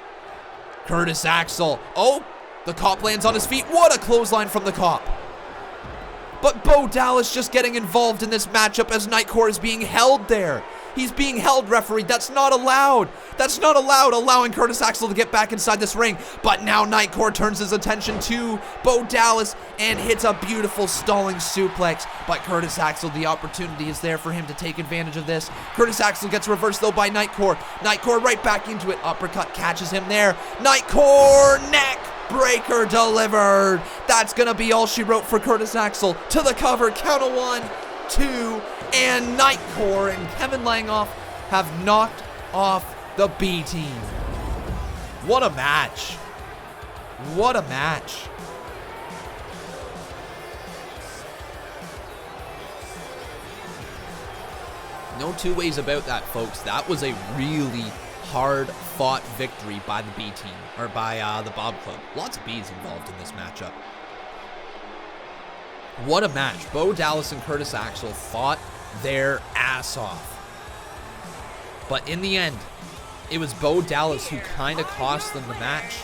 Curtis Axel. Oh, the cop lands on his feet. What a clothesline from the cop. But Bo Dallas just getting involved in this matchup as Nightcore is being held there. He's being held, referee. That's not allowed. That's not allowed, allowing Curtis Axel to get back inside this ring. But now Nightcore turns his attention to Bo Dallas and hits a beautiful stalling suplex. But Curtis Axel, the opportunity is there for him to take advantage of this. Curtis Axel gets reversed, though, by Nightcore. Nightcore right back into it. Uppercut catches him there. Nightcore neck breaker delivered. That's going to be all she wrote for Curtis Axel. To the cover, count of 1, 2, and Nightcore and Kevin Langoff have knocked off the B team. What a match. What a match. No two ways about that, folks. That was a really hard-fought victory by the B team, or by the Bob Club. Lots of Bs involved in this matchup. What a match. Bo Dallas and Curtis Axel fought their ass off. But in the end, it was Bo Dallas who kind of cost them the match.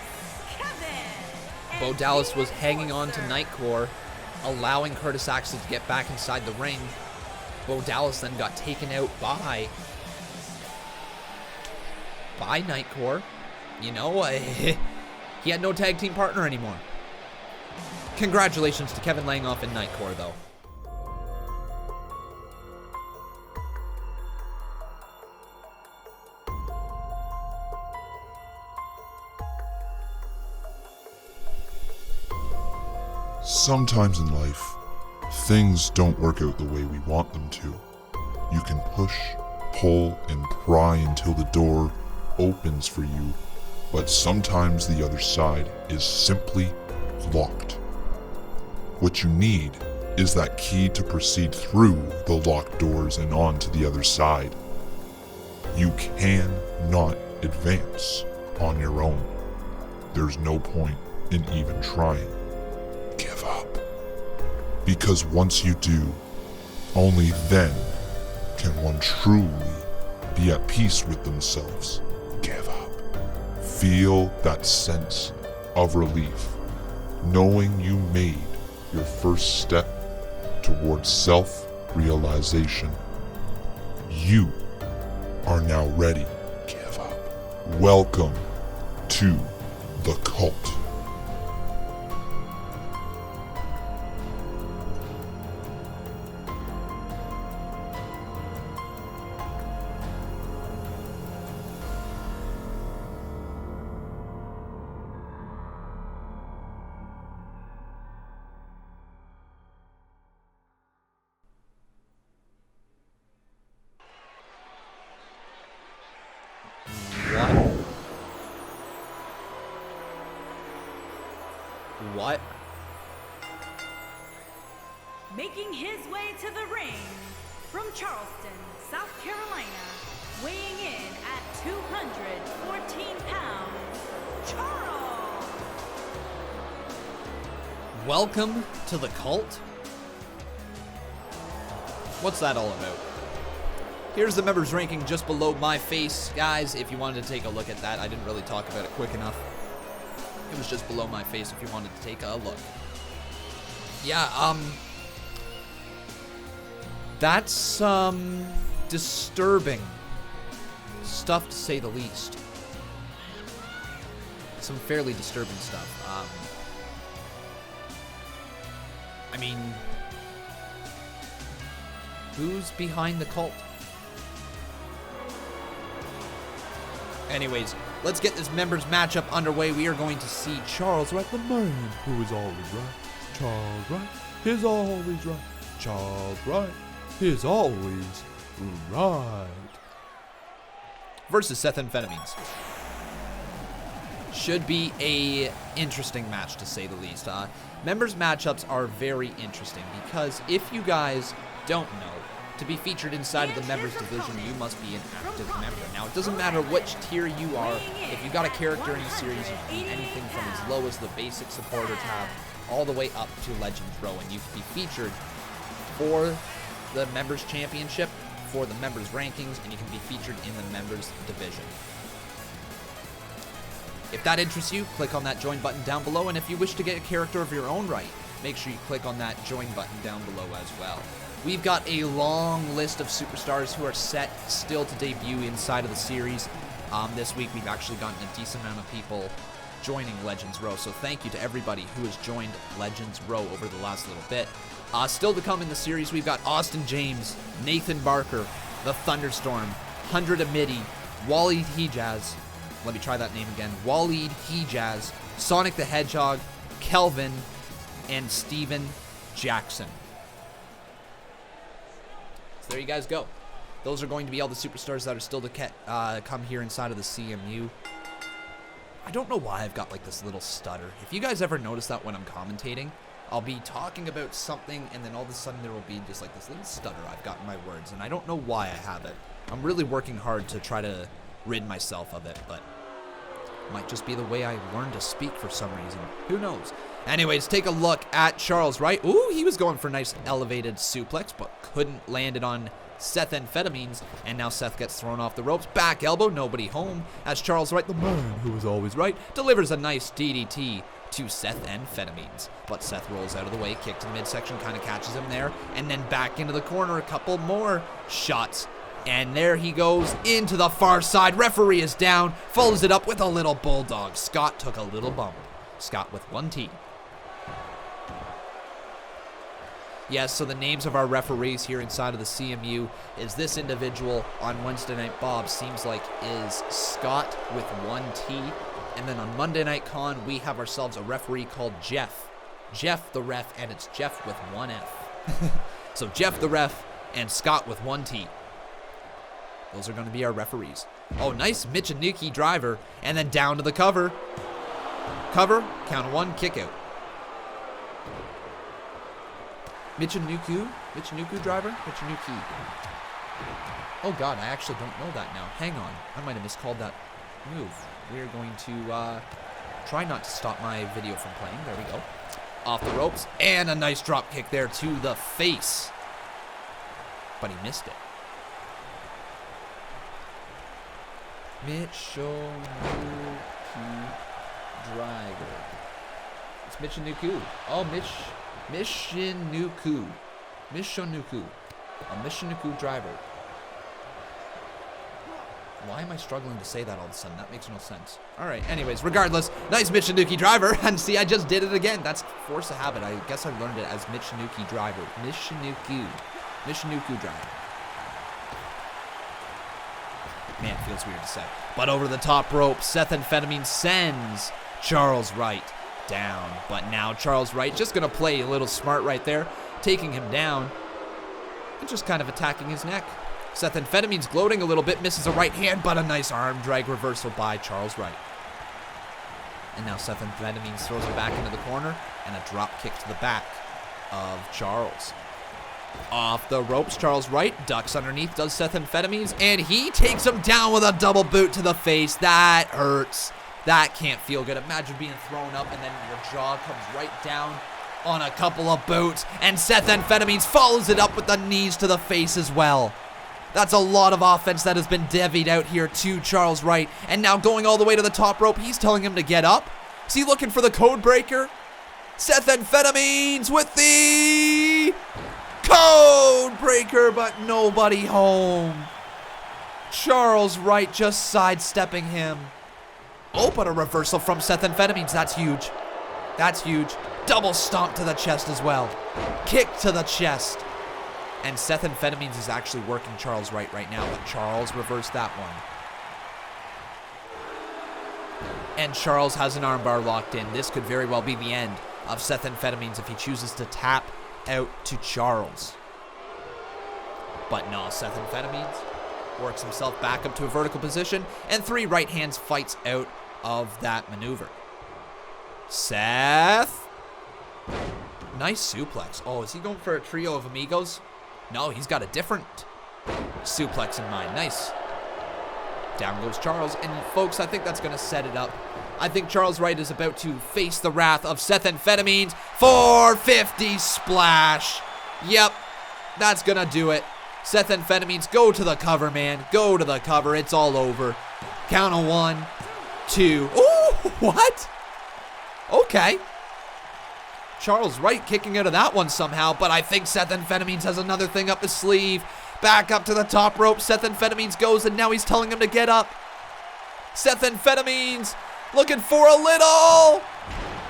Bo Dallas was hanging on to Nightcore, allowing Curtis Axel to get back inside the ring. Bo Dallas then got taken out by Nightcore. You know, he had no tag team partner anymore. Congratulations to Kevin Langoff and Nightcore, though. Sometimes in life, things don't work out the way we want them to. You can push, pull, and pry until the door opens for you, but sometimes the other side is simply locked. What you need is that key to proceed through the locked doors and on to the other side. You cannot advance on your own. There's no point in even trying. Give up. Because once you do, only then can one truly be at peace with themselves. Give up. Feel that sense of relief, knowing you made your first step towards self-realization. You are now ready. Give up. Welcome to the cult. What? Making his way to the ring from Charleston, South Carolina, weighing in at 214 pounds, Charles! Welcome to the cult? What's that all about? Here's the members ranking just below my face. Guys, if you wanted to take a look at that, I didn't really talk about it quick enough. It was just below my face if you wanted to take a look. Yeah, that's, disturbing stuff to say the least. Some fairly disturbing stuff. I mean, who's behind the cult? Anyways, let's get this members matchup underway. We are going to see Charles Wright, the man who is always right. Charles Wright is always right. Charles Wright is always right. Versus Seth Amphetamines. Should be a interesting match, to say the least. Members matchups are very interesting because if you guys don't know, to be featured inside of the members division, you must be an active member. Now, it doesn't matter which tier you are. If you got a character in the series, you can be anything from as low as the basic supporter tab all the way up to Legends Row, and you can be featured for the members championship, for the members rankings, and you can be featured in the members division. If that interests you, click on that join button down below, and if you wish to get a character of your own right, make sure you click on that join button down below as well. We've got a long list of superstars who are set still to debut inside of the series. This week we've actually gotten a decent amount of people joining Legends Row, so thank you to everybody who has joined Legends Row over the last little bit. Still to come in the series, we've got Austin James, Nathan Barker, The Thunderstorm, 100 Amity, Waleed Hijaz, let me try that name again, Waleed Hijaz, Sonic the Hedgehog, Kelvin, and Steven Jackson. So there you guys go. Those are going to be all the superstars that are still to come here inside of the CMU. I don't know why I've got like this little stutter. If you guys ever notice that when I'm commentating, I'll be talking about something and then all of a sudden there will be just like this little stutter I've got in my words, and I don't know why I have it. I'm really working hard to try to rid myself of it, but might just be the way I learned to speak for some reason. Who knows? Anyways, take a look at Charles Wright. Ooh, he was going for a nice elevated suplex, but couldn't land it on Seth Amphetamines, and now Seth gets thrown off the ropes. Back elbow, nobody home, as Charles Wright, the man who is always right, delivers a nice DDT to Seth Amphetamines. But Seth rolls out of the way, kick to the midsection, kind of catches him there, and then back into the corner, a couple more shots. And there he goes into the far side. Referee is down, follows it up with a little bulldog. Scott took a little bump. Scott with 1 T. Yes, so the names of our referees here inside of the CMU is this individual on Wednesday Night Bob seems like is Scott with 1 T. And then on Monday Night Con, we have ourselves a referee called Jeff. Jeff the ref, and it's Jeff with 1 F. So Jeff the ref and Scott with 1 T. Those are going to be our referees. Oh, nice Michinoku driver, and then down to the cover. Cover, count of 1, kick out. Michinoku driver? Michinoku. Oh God, I actually don't know that now. Hang on, I might have miscalled that move. We're going to try not to stop my video from playing. There we go. Off the ropes, and a nice drop kick there to the face. But he missed it. Michinoku driver. It's Michinoku. Oh, Michinoku. A Michinoku driver. Why am I struggling to say that all of a sudden? That makes no sense. All right, anyways, regardless, nice Michinoku driver. And see, I just did it again. That's force of habit. I guess I learned it as Michinoku driver. Michinoku driver. Man, it feels weird to say. But over the top rope, Seth Amphetamine sends Charles Wright down. But now Charles Wright just going to play a little smart right there, taking him down and just kind of attacking his neck. Seth Amphetamine's gloating a little bit, misses a right hand, but a nice arm drag reversal by Charles Wright. And now Seth Amphetamine throws him back into the corner and a drop kick to the back of Charles. Off the ropes, Charles Wright ducks underneath, does Seth Amphetamines, and he takes him down with a double boot to the face. That hurts. That can't feel good. Imagine being thrown up and then your jaw comes right down on a couple of boots, and Seth Amphetamines follows it up with the knees to the face as well. That's a lot of offense that has been divvied out here to Charles Wright, and now going all the way to the top rope, he's telling him to get up. Is he looking for the code breaker? Seth Amphetamines with the code breaker, but nobody home. Charles Wright just sidestepping him. Oh, but a reversal from Seth Amphetamines. That's huge. That's huge. Double stomp to the chest as well. Kick to the chest. And Seth Amphetamines is actually working Charles Wright right now, but Charles reversed that one. And Charles has an armbar locked in. This could very well be the end of Seth Amphetamines if he chooses to tap out to Charles. But no, Seth Amphetamines works himself back up to a vertical position, and 3 right hands fights out of that maneuver. Seth. Nice suplex. Oh, is he going for a trio of amigos? No, he's got a different suplex in mind. Nice. Down goes Charles, and folks, I think that's going to set it up. I think Charles Wright is about to face the wrath of Seth Amphetamines. 450 splash. Yep, that's going to do it. Seth Amphetamines, go to the cover, man. Go to the cover. It's all over. Count of 1, 2. Ooh, what? Okay. Charles Wright kicking out of that one somehow, but I think Seth Amphetamines has another thing up his sleeve. Back up to the top rope. Seth Amphetamines goes, and now he's telling him to get up. Seth Amphetamines looking for a little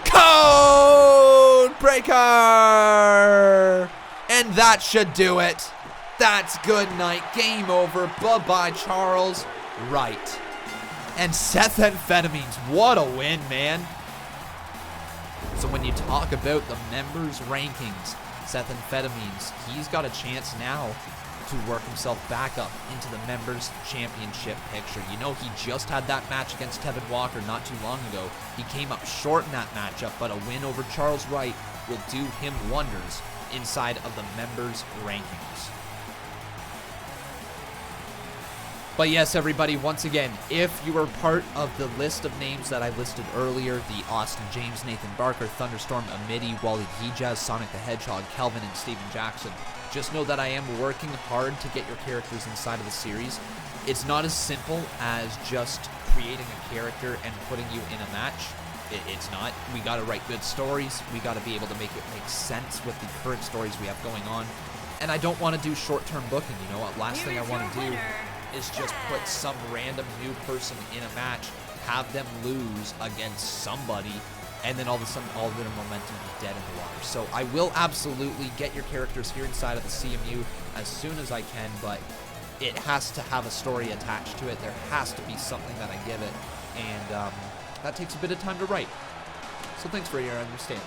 code breaker. And that should do it. That's good night. Game over. Bye-bye, Charles Wright. And Seth Amphetamines, what a win, man. So when you talk about the members' rankings, Seth Amphetamines, he's got a chance now to work himself back up into the members' championship picture. You know, he just had that match against Tevin Walker not too long ago. He came up short in that matchup, but a win over Charles Wright will do him wonders inside of the members' rankings. But yes, everybody, once again, if you were part of the list of names that I listed earlier, the Austin James, Nathan Barker, Thunderstorm, Amity, Wally Hijaz, Sonic the Hedgehog, Kelvin, and Steven Jackson, just know that I am working hard to get your characters inside of the series. It's not as simple as just creating a character and putting you in a match. It's not. We got to write good stories. We got to be able to make it make sense with the current stories we have going on. And I don't want to do short-term booking, you know what? Last thing I want to do is just put some random new person in a match, have them lose against somebody, and then all of a sudden all their momentum is dead in the water. So I will absolutely get your characters here inside of the CMU as soon as I can, but it has to have a story attached to it. There has to be something that I give it, and that takes a bit of time to write. So thanks for your understanding.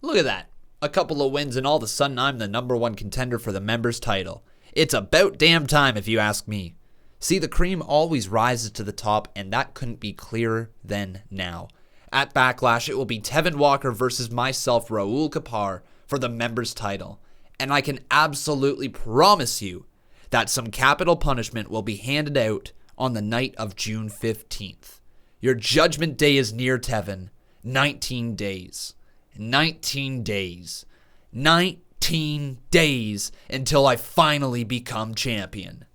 Look at that. A couple of wins and all of a sudden I'm the #1 contender for the members title. It's about damn time if you ask me. See, the cream always rises to the top, and that couldn't be clearer than now. At Backlash, it will be Tevin Walker versus myself, Raul Kapar, for the members title. And I can absolutely promise you that some capital punishment will be handed out on the night of June 15th. Your judgment day is near, Tevin. 19 days. 19 days. 19 days until I finally become champion.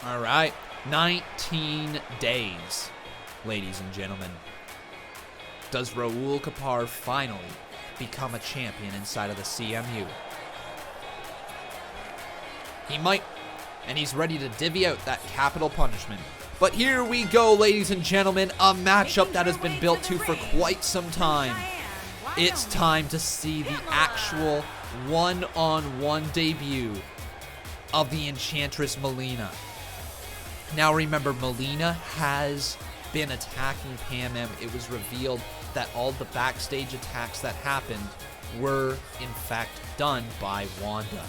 All right. 19 days, ladies and gentlemen. Does Raul Kapar finally become a champion inside of the CMU? He might, and he's ready to divvy out that capital punishment. But here we go, ladies and gentlemen, a matchup that has been built to for quite some time. It's time to see the actual one-on-one debut of the Enchantress Milena. Now remember, Milena has been attacking Pam M. It was revealed that all the backstage attacks that happened were, in fact, done by Wanda.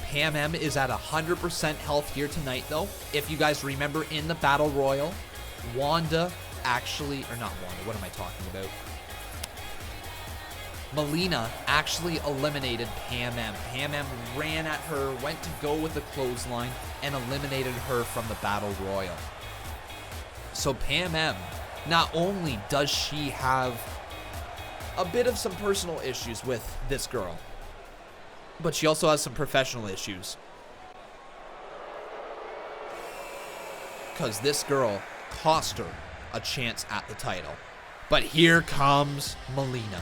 Pam M is at 100% health here tonight, though. If you guys remember in the Battle Royal, Wanda actually, or not Wanda, what am I talking about? Milena actually eliminated Pam M. Pam M ran at her, went to go with the clothesline, and eliminated her from the Battle Royal. So Pam M, not only does she have a bit of some personal issues with this girl, but she also has some professional issues. Because this girl cost her a chance at the title. But here comes Milena.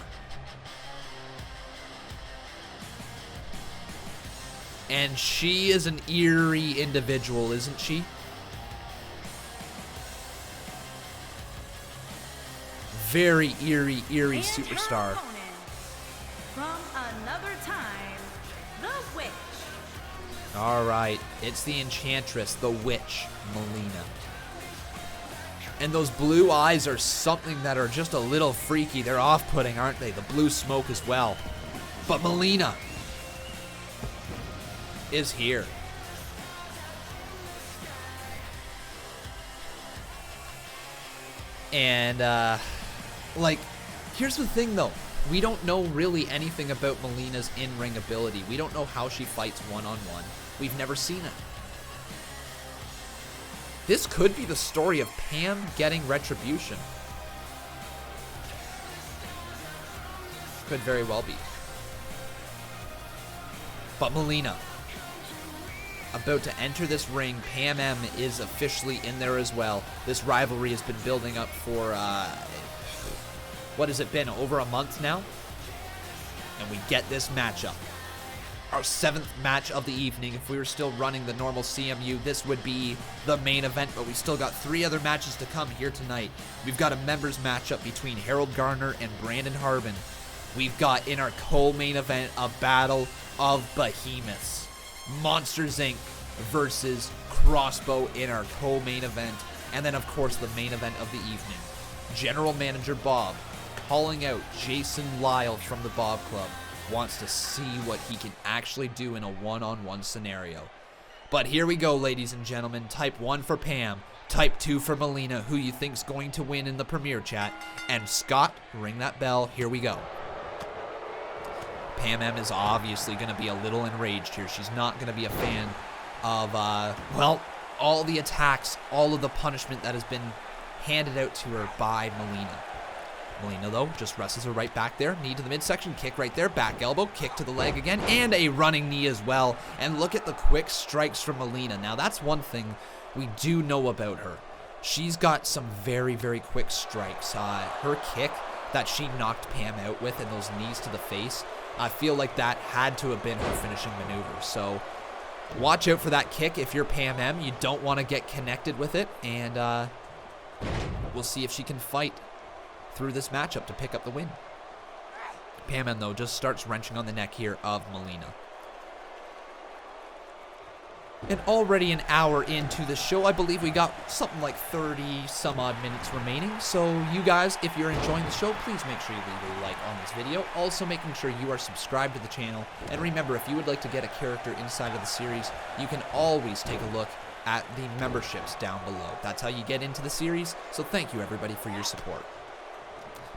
And she is an eerie individual, isn't she? Very eerie And superstar. her opponent, from another time, the Witch. All right, it's the Enchantress, the Witch, Milena. And those blue eyes are something that are just a little freaky. They're off-putting, aren't they? The blue smoke as well. But Milena is here. And, like, here's the thing, though. We don't know really anything about Milena's in-ring ability. We don't know how she fights one-on-one. We've never seen it. This could be the story of Pam getting retribution. Could very well be. But Milena, about to enter this ring. Pam M is officially in there as well. This rivalry has been building up for, what has it been, over a month now? And we get this matchup. Our 7th match of the evening. If we were still running the normal CMU, this would be the main event, but we still got 3 other matches to come here tonight. We've got a members matchup between Harold Garner and Brandon Harbin. We've got in our co-main event a battle of behemoths. Monsters Inc. versus Crossbow in our co-main event. And then, of course, the main event of the evening. General Manager Bob calling out Jason Lyle from the Bob Club. Wants to see what he can actually do in a one-on-one scenario. But here we go, ladies and gentlemen. Type 1 for Pam. Type 2 for Milena, who you think's going to win in the premiere chat. And Scott, ring that bell. Here we go. Pam M is obviously going to be a little enraged here. She's not going to be a fan of, well, all the attacks, all of the punishment that has been handed out to her by Milena. Milena, though, just wrestles her right back there. Knee to the midsection, kick right there, back elbow, kick to the leg again, and a running knee as well. And look at the quick strikes from Milena. Now, that's one thing we do know about her. She's got some very, very quick strikes. Her kick that she knocked Pam out with and those knees to the face, I feel like that had to have been her finishing maneuver. So watch out for that kick if you're Pam M. You don't want to get connected with it, and we'll see if she can fight through this matchup to pick up the win. Pam M, though, just starts wrenching on the neck here of Milena. And already an hour into the show, I believe we got something like 30 some odd minutes remaining. So you guys, if you're enjoying the show, please make sure you leave a like on this video. Also making sure you are subscribed to the channel. And remember, if you would like to get a character inside of the series, you can always take a look at the memberships down below. That's how you get into the series. So thank you everybody for your support.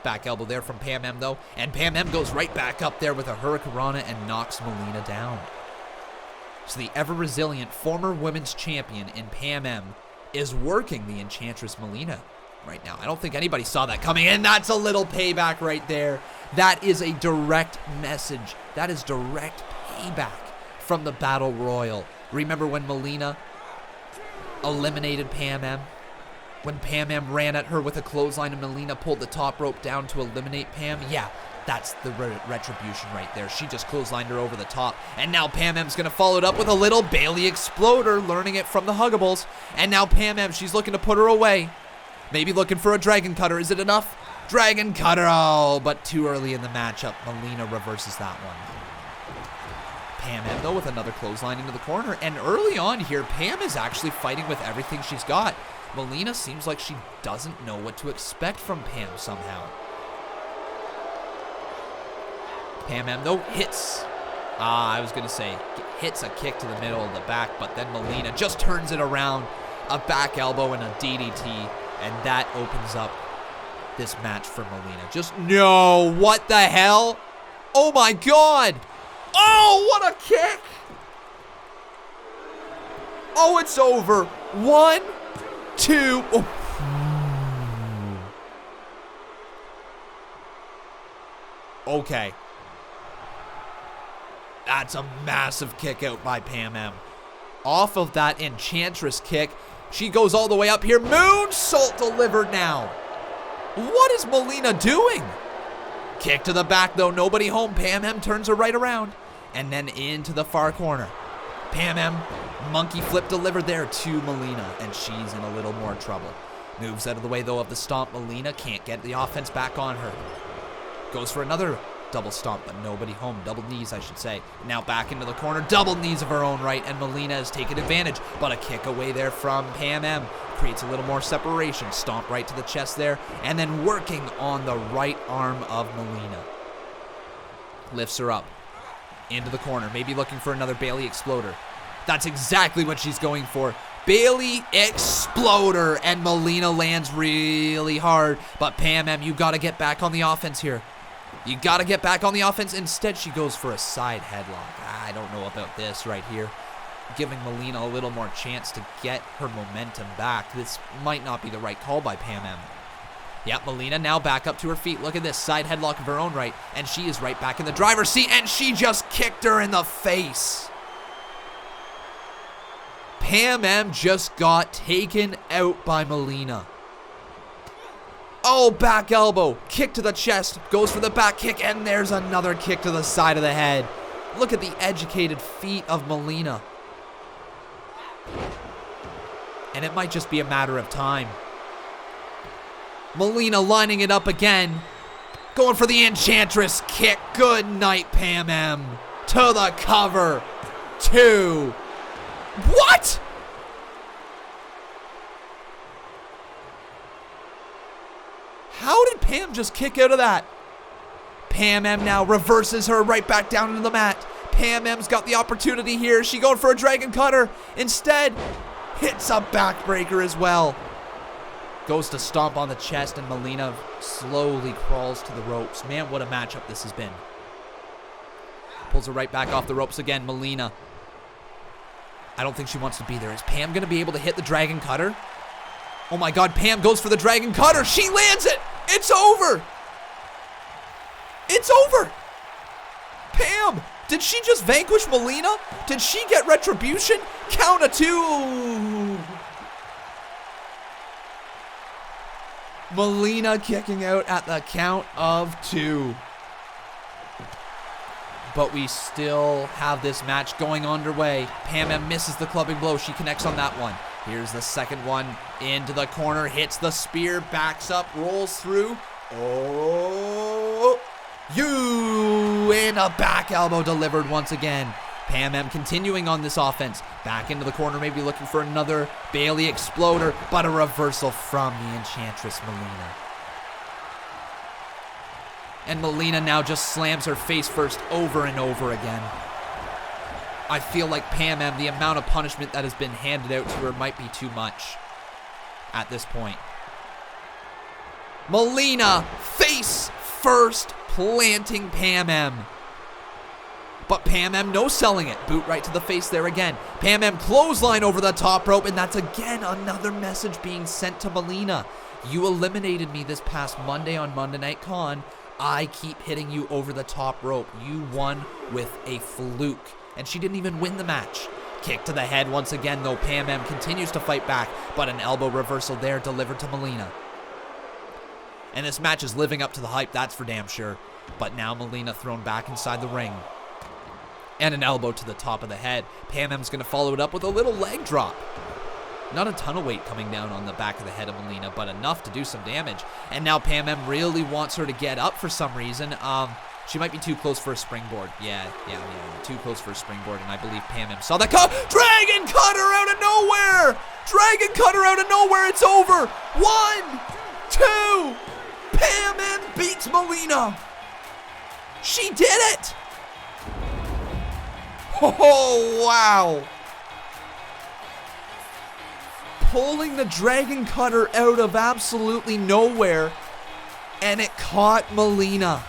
Back elbow there from Pam M, though. And Pam M goes right back up there with a hurricanrana and knocks Milena down. So the ever-resilient former women's champion in Pam M is working the Enchantress Milena right now. I don't think anybody saw that coming, and that's a little payback right there. That is a direct message. That is direct payback from the Battle Royal. Remember when Milena eliminated Pam M? When Pam M ran at her with a clothesline and Milena pulled the top rope down to eliminate Pam? Yeah, that's the retribution right there. She just clotheslined her over the top. And now Pam M's going to follow it up with a little Bailey Exploder, learning it from the Huggables. And now Pam M, she's looking to put her away. Maybe looking for a Dragon Cutter. Is it enough? Dragon Cutter. Oh, but too early in the matchup. Milena reverses that one. Pam M, though, with another clothesline into the corner. And early on here, Pam is actually fighting with everything she's got. Milena seems like she doesn't know what to expect from Pam somehow. Pam M, though, hits. I was going to say, hits a kick to the middle of the back, but then Milena just turns it around. A back elbow and a DDT, and that opens up this match for Milena. Just, no, what the hell? Oh my God. Oh, what a kick. Oh, it's over. 1, 2. Oh. Okay. That's a massive kick out by Pam M. Off of that Enchantress kick, she goes all the way up here. Moonsault delivered now. What is Milena doing? Kick to the back, though. Nobody home. Pam M turns her right around. And then into the far corner. Pam M, monkey flip delivered there to Milena, and she's in a little more trouble. Moves out of the way, though, of the stomp. Milena can't get the offense back on her. Goes for another double stomp, but nobody home. Double knees, I should say. Now back into the corner. Double knees of her own right, and Milena has taken advantage. But a kick away there from Pam M. Creates a little more separation. Stomp right to the chest there, and then working on the right arm of Milena. Lifts her up. Into the corner, maybe looking for another Bailey Exploder. That's exactly what she's going for. Bailey Exploder, and Milena lands really hard. But Pam M, you got to get back on the offense here. You got to get back on the offense. Instead, she goes for a side headlock. I don't know about this right here. Giving Milena a little more chance to get her momentum back. This might not be the right call by Pam M. Yep, Milena now back up to her feet. Look at this, side headlock of her own right. And she is right back in the driver's seat, and she just kicked her in the face. Pam M just got taken out by Milena. Oh, back elbow, kick to the chest, goes for the back kick, and there's another kick to the side of the head. Look at the educated feet of Milena. And it might just be a matter of time. Milena lining it up again. Going for the Enchantress kick. Good night, Pam M. To the cover. 2. What? How did Pam just kick out of that? Pam M now reverses her right back down into the mat. Pam M's got the opportunity here. She going for a Dragon Cutter. Instead, hits a backbreaker as well. Goes to stomp on the chest, and Milena slowly crawls to the ropes. Man, what a matchup this has been. pulls her right back off the ropes again. Milena. I don't think she wants to be there. Is Pam going to be able to hit the Dragon Cutter? Oh my God, Pam goes for the Dragon Cutter. She lands it. It's over. It's over. Pam, did she just vanquish Milena? Did she get retribution? Count of 2. Milena kicking out at the count of 2. But we still have this match going underway. Pam M misses the clubbing blow. She connects on that one. Here's the second one into the corner. Hits the spear. Backs up. Rolls through. Oh. And a back elbow delivered once again. Pam M continuing on this offense. Back into the corner. Maybe looking for another Bailey exploder. But a reversal from the Enchantress Milena. And Milena now just slams her face first over and over again. I feel like Pam M, the amount of punishment that has been handed out to her might be too much at this point. Milena face first planting Pam M. But Pam M no selling it. Boot right to the face there again. Pam M clothesline over the top rope, and that's again another message being sent to Milena. You eliminated me this past Monday on Monday Night Con. I keep hitting you over the top rope. You won with a fluke. And she didn't even win the match. Kick to the head once again, though. Pam M continues to fight back, but an elbow reversal there delivered to Milena. And this match is living up to the hype, that's for damn sure. But now Milena thrown back inside the ring. And an elbow to the top of the head. Pam M's going to follow it up with a little leg drop. Not a ton of weight coming down on the back of the head of Milena, but enough to do some damage. And now Pam M really wants her to get up for some reason. She might be too close for a springboard. Yeah, too close for a springboard, and I believe Pam M saw that. Dragon Cutter out of nowhere! Dragon Cutter out of nowhere, it's over! 1, 2, Pam M beats Milena! She did it! Oh, wow! Pulling the Dragon Cutter out of absolutely nowhere, and it caught Milena.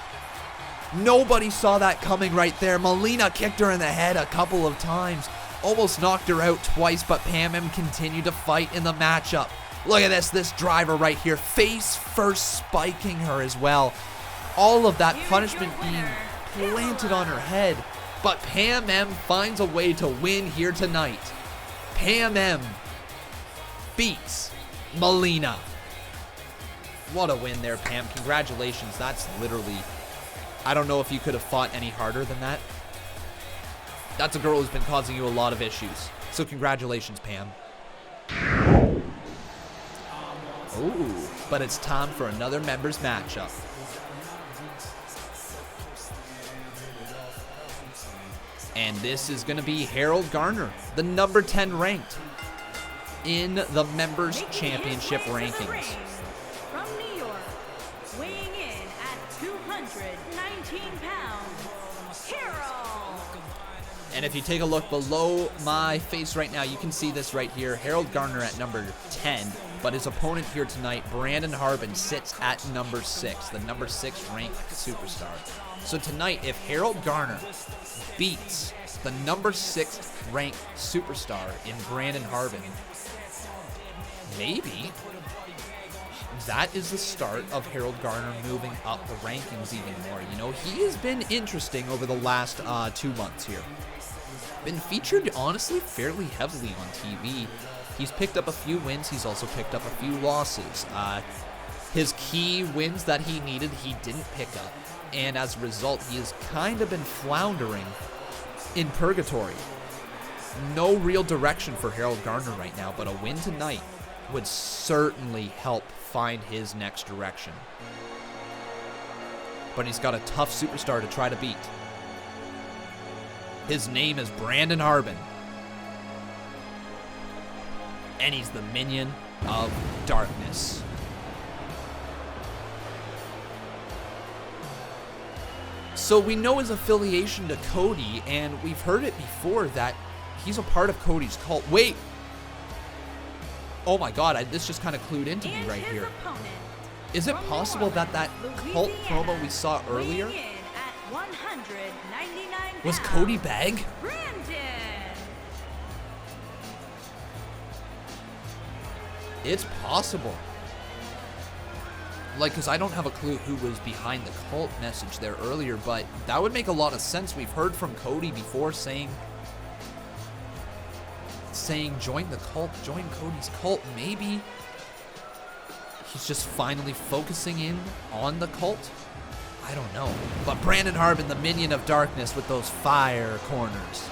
Nobody saw that coming right there. Milena kicked her in the head a couple of times, almost knocked her out twice, but Pam M continued to fight in the matchup. Look at this driver right here, face first spiking her as well. All of that punishment being planted on her head, but Pam M finds a way to win here tonight. Pam M beats Milena. What a win there, Pam. Congratulations. That's literally, I don't know if you could have fought any harder than that. That's a girl who's been causing you a lot of issues. So congratulations, Pam. Ooh, but it's time for another members matchup. And this is going to be Harold Garner, the number 10 ranked in the members championship rankings. From New York, weighing in at 219 pounds, Harold. And if you take a look below my face right now, you can see this right here. Harold Garner at number 10, but his opponent here tonight, Brandon Harbin, sits at number 6, the number 6 ranked superstar. So tonight, if Harold Garner beats the number 6 ranked superstar in Brandon Harbin, maybe that is the start of Harold Garner moving up the rankings even more. You know, he has been interesting over the last 2 months here. Been featured, honestly, fairly heavily on TV. He's picked up a few wins. He's also picked up a few losses. His key wins that he needed, he didn't pick up. And as a result, he has kind of been floundering in purgatory. No real direction for Harold Garner right now, but a win tonight would certainly help find his next direction. But he's got a tough superstar to try to beat. His name is Brandon Harbin. And he's the minion of darkness. So we know his affiliation to Cody, and we've heard it before that he's a part of Cody's cult. Wait! Oh my god, this just kind of clued into me right here. Is it possible that that cult promo we saw earlier 199 Was pounds, Cody Bagg? Brandon. It's possible. Like, because I don't have a clue who was behind the cult message there earlier, but that would make a lot of sense. We've heard from Cody before saying join the cult, join Cody's cult. Maybe he's just finally focusing in on the cult. I don't know. But Brandon Harbin, the minion of darkness with those fire corners,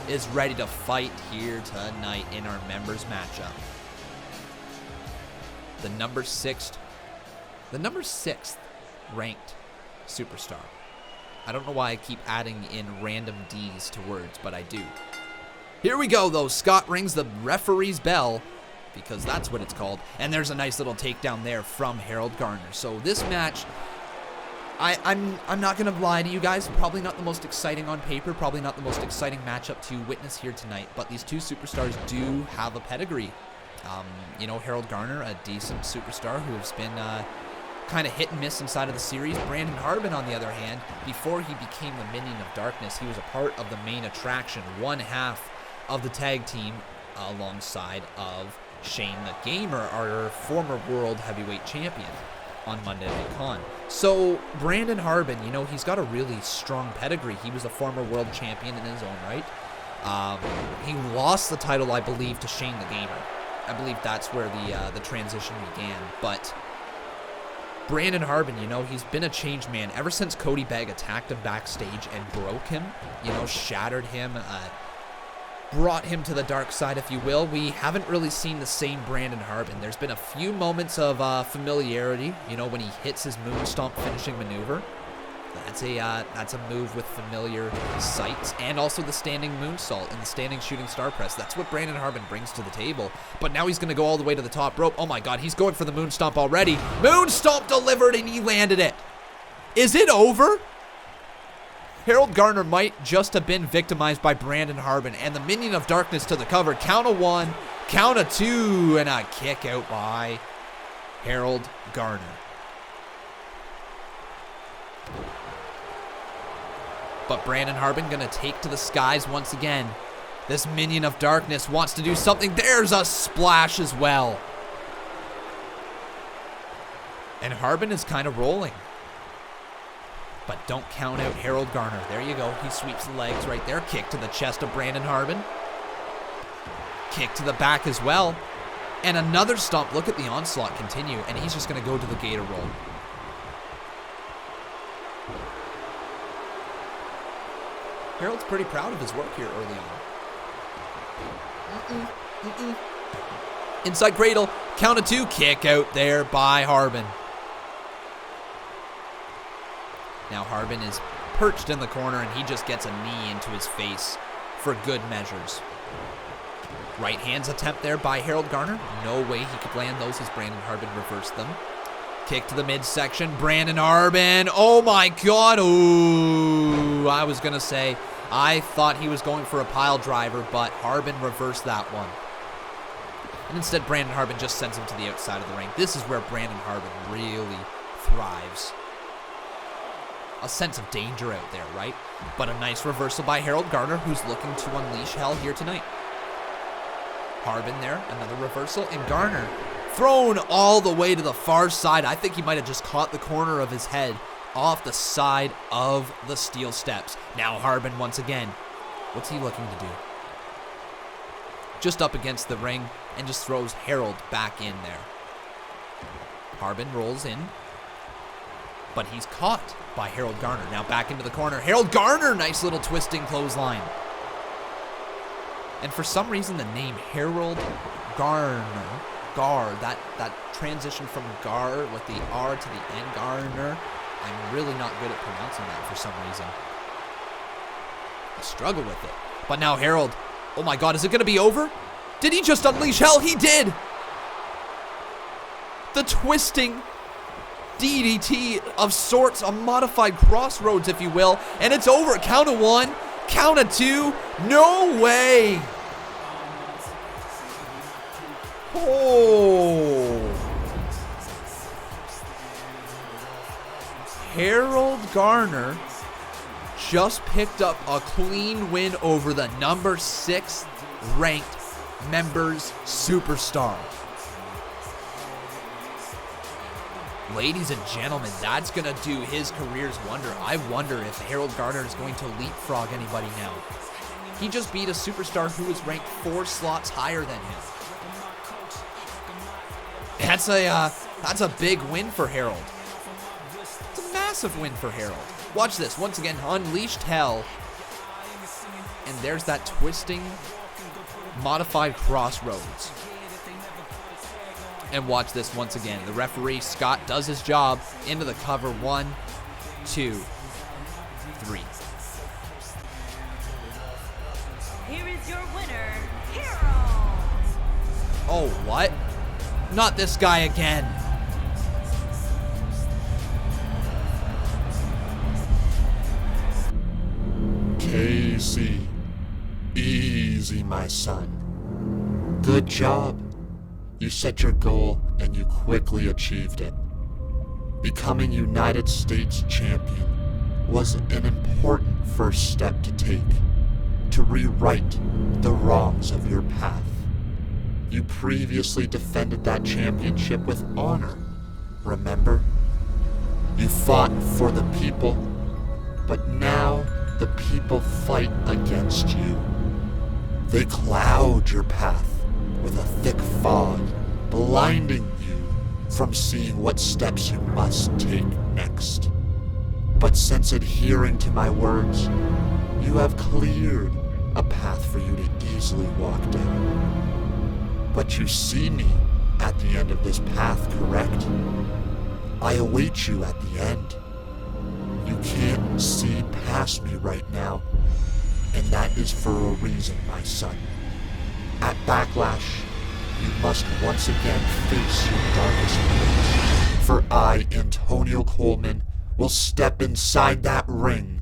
is ready to fight here tonight in our members matchup. The number sixth ranked superstar. I don't know why I keep adding in random D's to words, but I do. Here we go, though. Scott rings the referee's bell, because that's what it's called. And there's a nice little takedown there from Harold Garner. So this match, I'm not going to lie to you guys, probably not the most exciting on paper, probably not the most exciting matchup to witness here tonight, but these two superstars do have a pedigree. Harold Garner, a decent superstar who has been kind of hit and miss inside of the series. Brandon Harbin, on the other hand, before he became the Minion of Darkness, he was a part of the main attraction, one half of the tag team, alongside of Shane the Gamer, our former World Heavyweight Champion on Monday Night Con. So Brandon Harbin, he's got a really strong pedigree. He was a former World Champion in his own right. He lost the title, I believe, to Shane the Gamer. I believe that's where the transition began. But Brandon Harbin, he's been a changed man ever since Cody Bagg attacked him backstage and broke him, shattered him, brought him to the dark side, if you will. We haven't really seen the same Brandon Harbin. There's been a few moments of familiarity, when he hits his moonstomp finishing maneuver. That's a move with familiar sights, and also the standing moonsault and the standing shooting star press. That's what Brandon Harbin brings to the table. But now he's going to go all the way to the top rope. Oh my God, he's going for the moonstomp already. Moonstomp delivered, and he landed it. Is it over? Harold Garner might just have been victimized by Brandon Harbin, and the Minion of Darkness to the cover. Count of one, count of two, and a kick out by Harold Garner. But Brandon Harbin gonna take to the skies once again. This Minion of Darkness wants to do something. There's a splash as well. And Harbin is kind of rolling. But don't count out Harold Garner. There you go. He sweeps the legs right there. Kick to the chest of Brandon Harbin. Kick to the back as well. And another stomp. Look at the onslaught continue. And he's just going to go to the gator roll. Harold's pretty proud of his work here early on. Inside cradle. Count of two. Kick out there by Harbin. Now Harbin is perched in the corner, and he just gets a knee into his face for good measures. Right hand's attempt there by Harold Garner. No way he could land those as Brandon Harbin reversed them. Kick to the midsection. Brandon Harbin. Oh my God. Ooh, I was going to say, I thought he was going for a pile driver, but Harbin reversed that one. And instead, Brandon Harbin just sends him to the outside of the ring. This is where Brandon Harbin really thrives. A sense of danger out there, right? But a nice reversal by Harold Garner, who's looking to unleash hell here tonight. Harbin there, another reversal, and Garner thrown all the way to the far side. I think he might have just caught the corner of his head off the side of the steel steps. Now Harbin once again. What's he looking to do? Just up against the ring and just throws Harold back in there. Harbin rolls in, but he's caught by Harold Garner. Now back into the corner. Harold Garner, nice little twisting clothesline. And for some reason, the name Harold Garner, that transition from Gar with the R to the N, Garner, I'm really not good at pronouncing that for some reason. I struggle with it. But now Harold, oh my God, is it going to be over? Did he just unleash hell? He did! The twisting DDT of sorts, a modified crossroads, if you will, and it's over. Count of one, count of two. No way. Oh. Harold Garner just picked up a clean win over the number 6 ranked Members Superstar. Ladies and gentlemen, that's going to do his career's wonder. I wonder if Harold Garner is going to leapfrog anybody now. He just beat a superstar who was ranked 4 slots higher than him. That's a big win for Harold. It's a massive win for Harold. Watch this. Once again, unleashed hell. And there's that twisting, modified crossroads. And watch this once again. The referee, Scott, does his job. Into the cover. 1, 2, 3. Here is your winner, Harold. Oh, what? Not this guy again. Casey, easy, my son. Good job. You set your goal and you quickly achieved it. Becoming United States champion was an important first step to take to rewrite the wrongs of your path. You previously defended that championship with honor, remember? You fought for the people, but now the people fight against you. They cloud your path with a thick fog, blinding you from seeing what steps you must take next. But since adhering to my words, you have cleared a path for you to easily walk down. But you see me at the end of this path, correct? I await you at the end. You can't see past me right now, and that is for a reason, my son. At Backlash, you must once again face your darkest place. For I, Antonio Coleman, will step inside that ring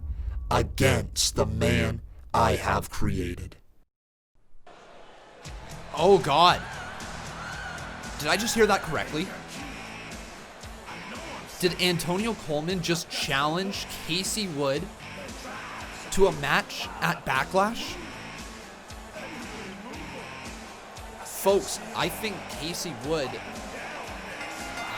against the man I have created. Oh, God. Did I just hear that correctly? Did Antonio Coleman just challenge Casey Wood to a match at Backlash? Folks, I think Casey Wood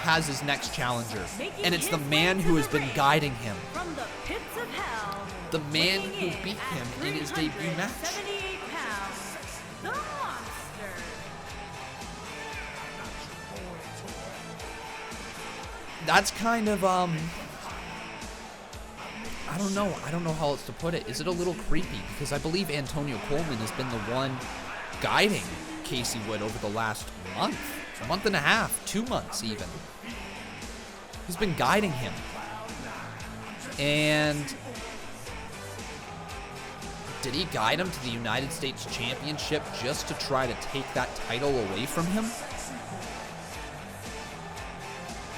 has his next challenger, and it's the man who has been guiding him. From the pits of hell, The man who beat him in his debut match. 78 pounds, the Monster. That's kind of, I don't know how else to put it. Is it a little creepy? Because I believe Antonio Coleman has been the one guiding Casey Wood over the last month and a half, 2 months even. He's been guiding him. And did he guide him to the United States Championship just to try to take that title away from him?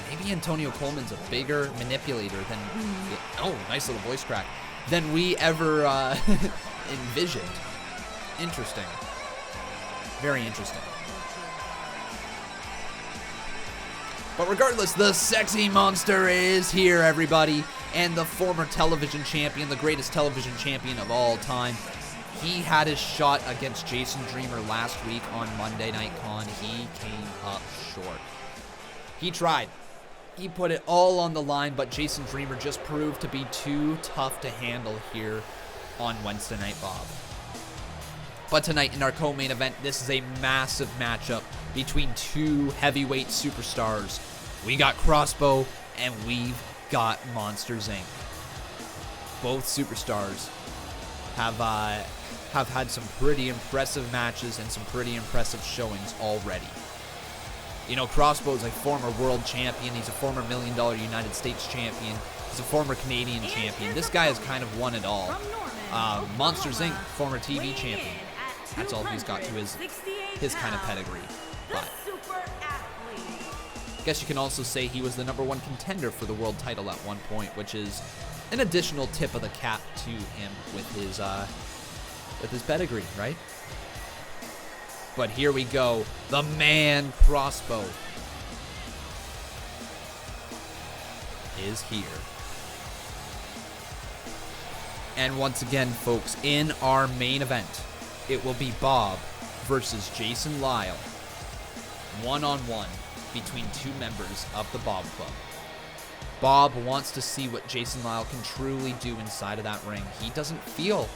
Maybe Antonio Coleman's a bigger manipulator than nice little voice crack, than we ever envisioned. Interesting. Very interesting. But regardless, the sexy monster is here, everybody. And the former television champion, the greatest television champion of all time. He had his shot against Jason Dreamer last week on Monday Night Con. He came up short. He tried. He put it all on the line, but Jason Dreamer just proved to be too tough to handle here on Wednesday Night Bob. But tonight in our co-main event, this is a massive matchup between two heavyweight superstars. We got Crossbow and we've got Monsters Inc. Both superstars have had some pretty impressive matches and some pretty impressive showings already. You know, Crossbow is a former world champion. He's a former $1 Million United States champion. He's a former Canadian champion. This guy has kind of won it all. Monsters Inc., former TV champion. That's all he's got to his kind of pedigree. But I guess you can also say he was the #1 contender for the world title at one point, which is an additional tip of the cap to him with his pedigree, right? But here we go. The man Crossbow is here. And once again, folks, in our main event, it will be Bob versus Jason Lyle. One-on-one between two members of the Bob Club. Bob wants to see what Jason Lyle can truly do inside of that ring. He doesn't feel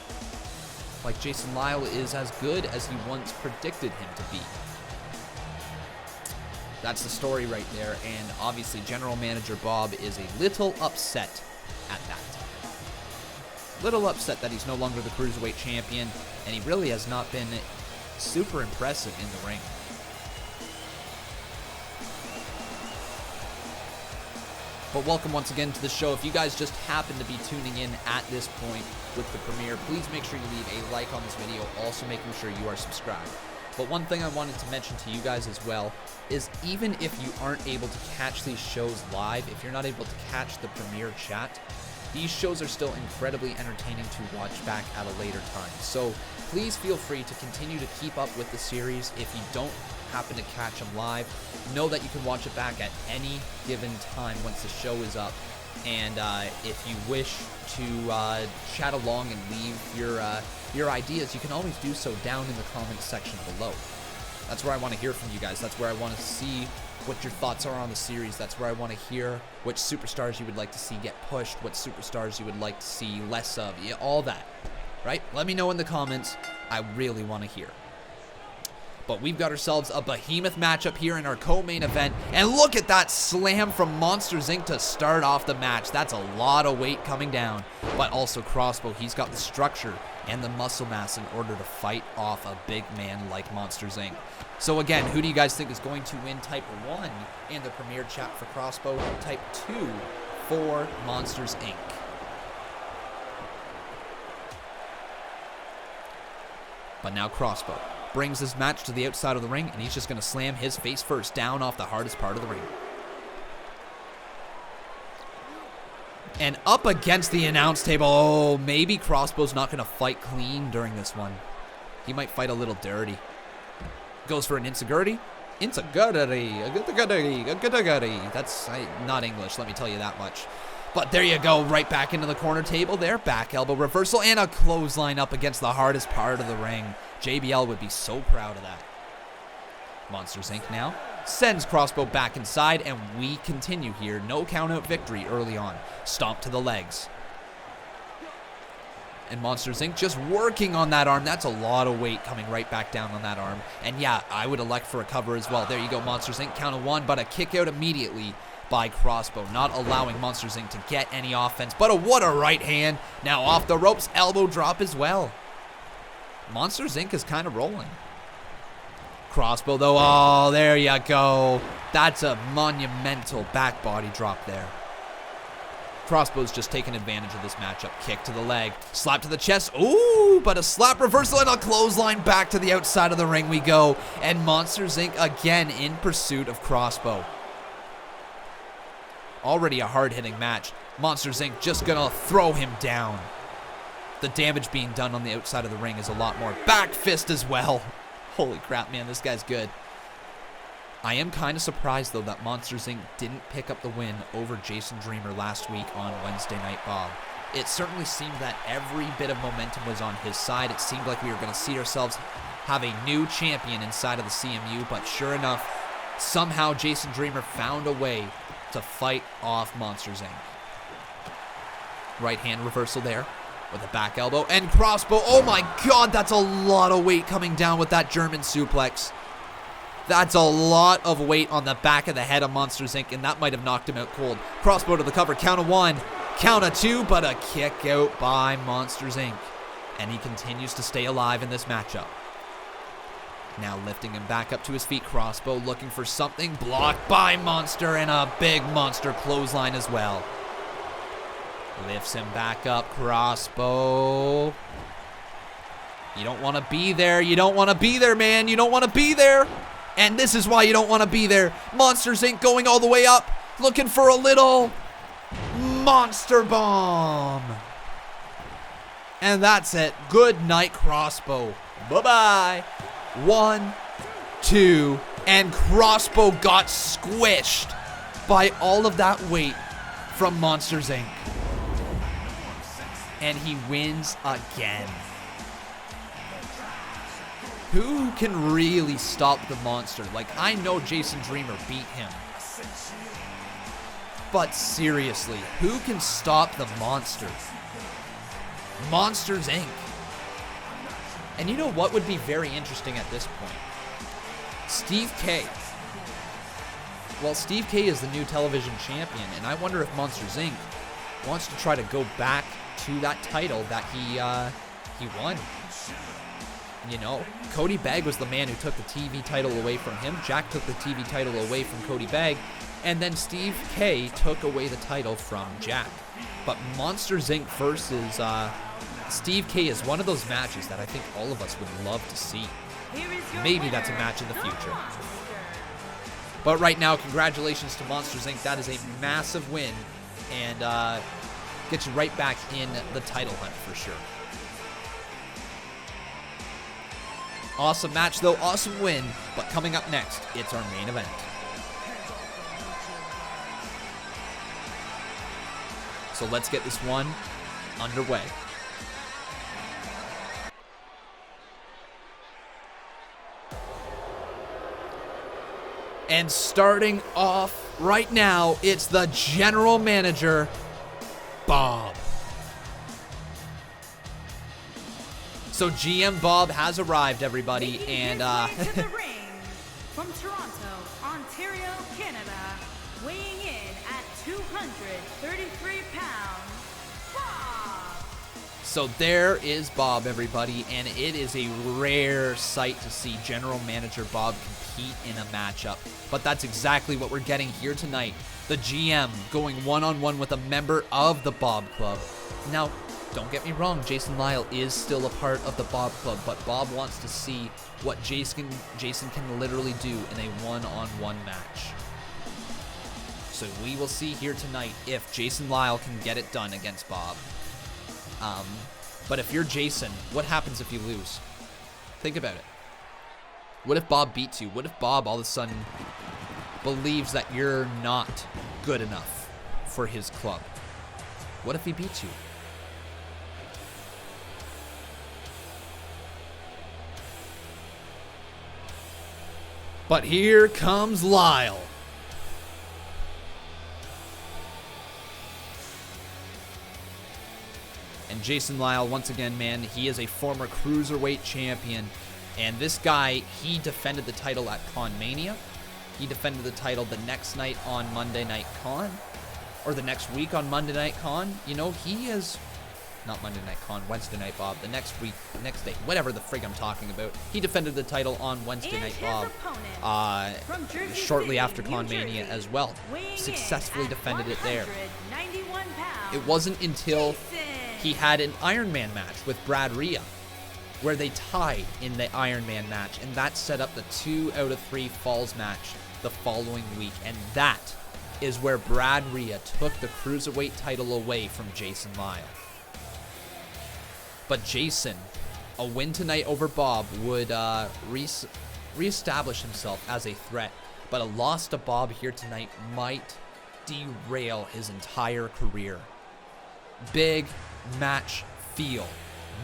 like Jason Lyle is as good as he once predicted him to be. That's the story right there, and obviously General Manager Bob is a little upset at that. Little upset that he's no longer the Cruiserweight Champion, and he really has not been super impressive in the ring. But welcome once again to the show. If you guys just happen to be tuning in at this point with the premiere, please make sure you leave a like on this video, also making sure you are subscribed. But one thing I wanted to mention to you guys as well is even if you aren't able to catch these shows live, if you're not able to catch the premiere chat, these shows are still incredibly entertaining to watch back at a later time. So please feel free to continue to keep up with the series. If you don't happen to catch them live, know that you can watch it back at any given time once the show is up. And if you wish to chat along and leave your ideas, you can always do so down in the comments section below. That's where I want to hear from you guys. That's where I want to see what your thoughts are on the series. That's where I want to hear which superstars you would like to see get pushed, what superstars you would like to see less of, yeah, all that, right? Let me know in the comments. I really want to hear. But we've got ourselves a behemoth matchup here in our co-main event. And look at that slam from Monsters Inc. to start off the match. That's a lot of weight coming down. But also Crossbow, he's got the structure and the muscle mass in order to fight off a big man like Monsters Inc. So again, who do you guys think is going to win Type 1 in the premiere chat for Crossbow? Type 2 for Monsters Inc. But now Crossbow brings this match to the outside of the ring, and he's just going to slam his face first down off the hardest part of the ring. And up against the announce table. Oh, maybe Crossbow's not going to fight clean during this one. He might fight a little dirty. Goes for an insecurity. Insecurity. That's not English, let me tell you that much. But there you go, right back into the corner table there. Back elbow reversal and a clothesline up against the hardest part of the ring. JBL would be so proud of that. Monsters Inc. now sends Crossbow back inside, and we continue here. No count-out victory early on. Stomp to the legs. And Monsters Inc. just working on that arm. That's a lot of weight coming right back down on that arm. And yeah, I would elect for a cover as well. There you go, Monsters Inc. Count of one, but a kick out immediately by Crossbow, not allowing Monsters Inc. to get any offense. But what a right hand. Now off the ropes, elbow drop as well. Monsters Inc. is kind of rolling. Crossbow though, oh, there you go. That's a monumental back body drop there. Crossbow's just taking advantage of this matchup. Kick to the leg, slap to the chest. Ooh, but a slap reversal and a clothesline back to the outside of the ring we go. And Monsters Inc. again in pursuit of Crossbow. Already a hard-hitting match. Monsters Inc. just gonna throw him down. The damage being done on the outside of the ring is a lot more. Back fist as well. Holy crap, man, this guy's good. I am kind of surprised, though, that Monsters Inc. didn't pick up the win over Jason Dreamer last week on Wednesday Night Bob. It certainly seemed that every bit of momentum was on his side. It seemed like we were going to see ourselves have a new champion inside of the CMU, but sure enough, somehow Jason Dreamer found a way to fight off Monsters Inc. Right hand reversal there with a back elbow and Crossbow. Oh my God, that's a lot of weight coming down with that German suplex. That's a lot of weight on the back of the head of Monsters Inc., and that might have knocked him out cold. Crossbow to the cover, count of one, count of two, but a kick out by Monsters Inc. And he continues to stay alive in this matchup. Now lifting him back up to his feet, Crossbow looking for something, blocked by Monster, and a big Monster clothesline as well. Lifts him back up, Crossbow. You don't want to be there. You don't want to be there, man. You don't want to be there. And this is why you don't want to be there. Monsters Inc. going all the way up, looking for a little monster bomb. And that's it. Good night, Crossbow. Bye-bye. 1, 2, and Crossbow got squished by all of that weight from Monsters Inc. and he wins again. Who can really stop the monster? Like, I know Jason Dreamer beat him. But seriously, who can stop the monster? Monsters, Inc. And you know what would be very interesting at this point? Steve K. Well, Steve K is the new television champion, and I wonder if Monsters, Inc. wants to try to go back to that title that he won. You know, Cody Bagg was the man who took the TV title away from him. Jack took the TV title away from Cody Bagg. And then Steve K took away the title from Jack. But Monsters, Inc. versus Steve K is one of those matches that I think all of us would love to see. Maybe that's a match in the future. But right now, congratulations to Monsters, Inc. That is a massive win. And gets you right back in the title hunt for sure. Awesome match, though. Awesome win. But coming up next, it's our main event. So let's get this one underway. And starting off right now, it's the general manager, Bob. So GM Bob has arrived, everybody, and to the ring from Toronto, Ontario, Canada, weighing in at 233 pounds, Bob. So there is Bob, everybody, and it is a rare sight to see General Manager Bob compete in a matchup. But that's exactly what we're getting here tonight. The GM going one-on-one with a member of the Bob Club. Now, don't get me wrong, Jason Lyle is still a part of the Bob Club, but Bob wants to see what Jason can literally do in a one-on-one match. So we will see here tonight if Jason Lyle can get it done against Bob. But if you're Jason, what happens if you lose? Think about it. What if Bob beats you? What if Bob all of a sudden believes that you're not good enough for his club? What if he beats you? But here comes Lyle. And Jason Lyle, once again, man, he is a former cruiserweight champion. And this guy, he defended the title at Conmania. He defended the title the next night on Monday Night Con. Or the next week on Monday Night Con. You know, he is... Not Monday Night Con, Wednesday Night Bob. The next week, next day, whatever the frig I'm talking about. He defended the title on Wednesday Night Bob. Shortly after Conmania as well. Successfully defended it there. It wasn't until he had an Iron Man match with Brad Rhea, where they tied in the Iron Man match, and that set up the 2 out of 3 falls match the following week, and that is where Brad Rhea took the Cruiserweight title away from Jason Lyle. But Jason, a win tonight over Bob would reestablish himself as a threat, but a loss to Bob here tonight might derail his entire career. Big match feel.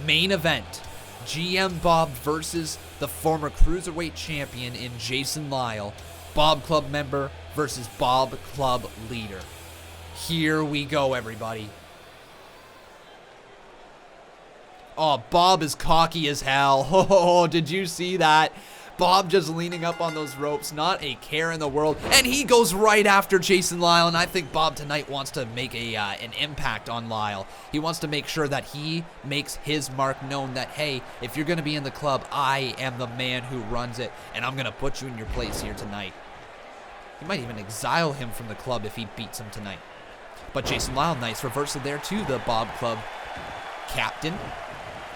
Main event. GM Bob versus the former Cruiserweight champion in Jason Lyle. Bob Club member versus Bob Club leader. Here we go, everybody. Oh, Bob is cocky as hell. Oh, did you see that? Bob just leaning up on those ropes, not a care in the world. And he goes right after Jason Lyle, and I think Bob tonight wants to make an impact on Lyle. He wants to make sure that he makes his mark known that, hey, if you're going to be in the club, I am the man who runs it, and I'm going to put you in your place here tonight. He might even exile him from the club if he beats him tonight. But Jason Lyle, nice reversal there to the Bob Club captain.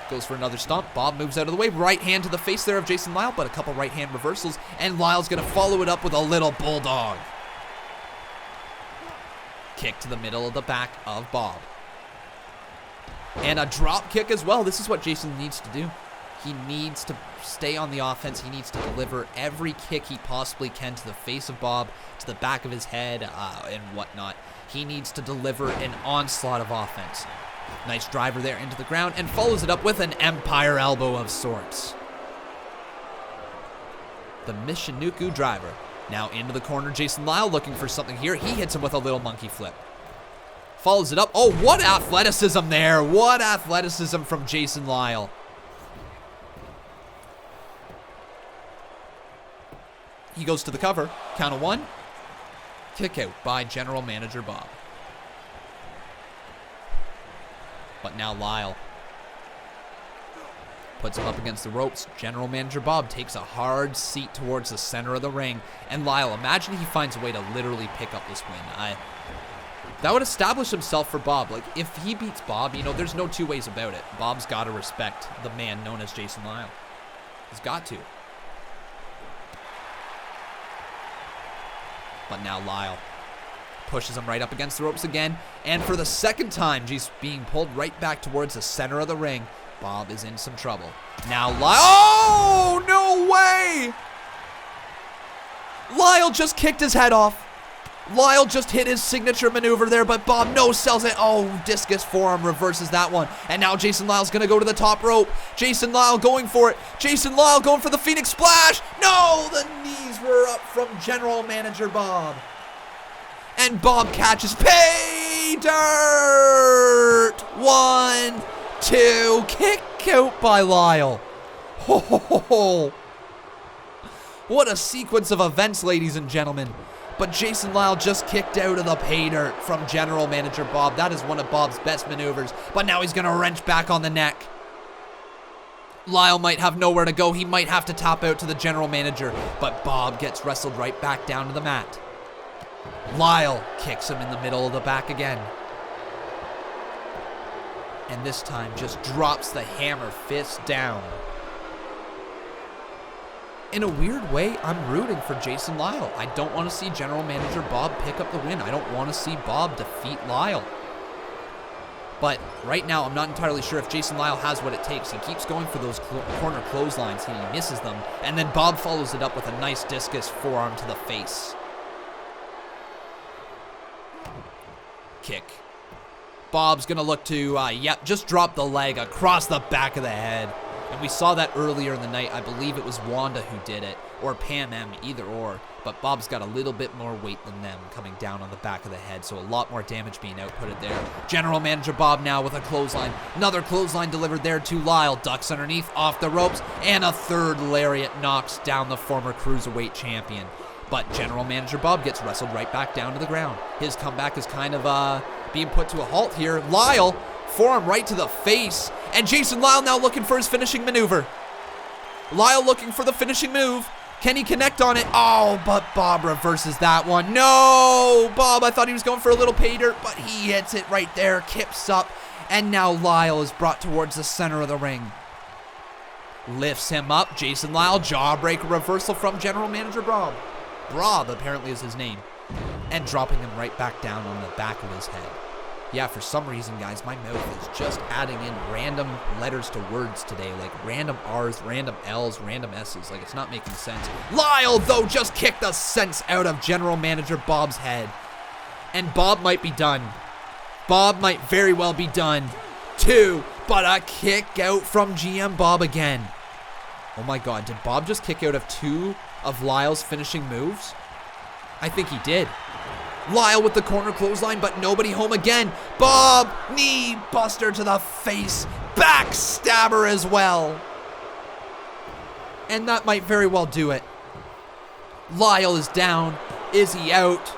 Goes for another stomp. Bob moves out of the way. Right hand to the face there of Jason Lyle, but a couple right hand reversals, and Lyle's going to follow it up with a little bulldog. Kick to the middle of the back of Bob. And a drop kick as well. This is what Jason needs to do. He needs to stay on the offense. He needs to deliver every kick he possibly can to the face of Bob, to the back of his head, and whatnot. He needs to deliver an onslaught of offense. Nice driver there into the ground and follows it up with an Empire elbow of sorts. The Michinoku driver. Now into the corner, Jason Lyle looking for something here. He hits him with a little monkey flip. Follows it up. Oh, what athleticism there. What athleticism from Jason Lyle. He goes to the cover. Count of one. Kick out by General Manager Bob. But now Lyle puts him up against the ropes. General Manager Bob takes a hard seat towards the center of the ring. And Lyle, imagine he finds a way to literally pick up this win. That would establish himself for Bob. Like, if he beats Bob, you know, there's no two ways about it. Bob's got to respect the man known as Jason Lyle. He's got to. But now Lyle pushes him right up against the ropes again. And for the second time, he's being pulled right back towards the center of the ring. Bob is in some trouble. Now Lyle. Oh, no way! Lyle just kicked his head off. Lyle just hit his signature maneuver there, but Bob no-sells it. Oh, discus forearm reverses that one. And now Jason Lyle's going to go to the top rope. Jason Lyle going for it. Jason Lyle going for the Phoenix Splash. No, the knees were up from General Manager Bob. And Bob catches pay dirt. 1, 2, kick out by Lyle. Ho, ho, ho, ho. What a sequence of events, ladies and gentlemen. But Jason Lyle just kicked out of the pay dirt from General Manager Bob. That is one of Bob's best maneuvers. But now he's going to wrench back on the neck. Lyle might have nowhere to go. He might have to tap out to the General Manager. But Bob gets wrestled right back down to the mat. Lyle kicks him in the middle of the back again. And this time just drops the hammer fist down. In a weird way, I'm rooting for Jason Lyle. I don't want to see General Manager Bob pick up the win. I don't want to see Bob defeat Lyle. But right now, I'm not entirely sure if Jason Lyle has what it takes. He keeps going for those corner clotheslines. He misses them. And then Bob follows it up with a nice discus forearm to the face. Kick. Bob's going to look to, just drop the leg across the back of the head. And we saw that earlier in the night. I believe it was Wanda who did it, or Pam M, either or. But Bob's got a little bit more weight than them coming down on the back of the head, so a lot more damage being outputted there. General Manager Bob now with a clothesline. Another clothesline delivered there to Lyle. Ducks underneath, off the ropes, and a third lariat knocks down the former Cruiserweight champion. But General Manager Bob gets wrestled right back down to the ground. His comeback is kind of being put to a halt here. Lyle, forearm right to the face. And Jason Lyle now looking for his finishing maneuver. Lyle looking for the finishing move. Can he connect on it? Oh, but Bob reverses that one. No, Bob, I thought he was going for a little pay dirt, but he hits it right there, kips up. And now Lyle is brought towards the center of the ring. Lifts him up. Jason Lyle, jawbreaker reversal from General Manager Bob. Bob apparently is his name. And dropping him right back down on the back of his head. Yeah, for some reason, guys, my mouth is just adding in random letters to words today, like random R's, random L's, random S's. Like, it's not making sense. Lyle, though, just kicked the sense out of General Manager Bob's head. And Bob might be done. Bob might very well be done. 2, but a kick out from GM Bob again. Oh my God, did Bob just kick out of 2 of Lyle's finishing moves? I think he did. Lyle with the corner clothesline, but nobody home again. Bob, knee buster to the face. Backstabber as well. And that might very well do it. Lyle is down. Is he out?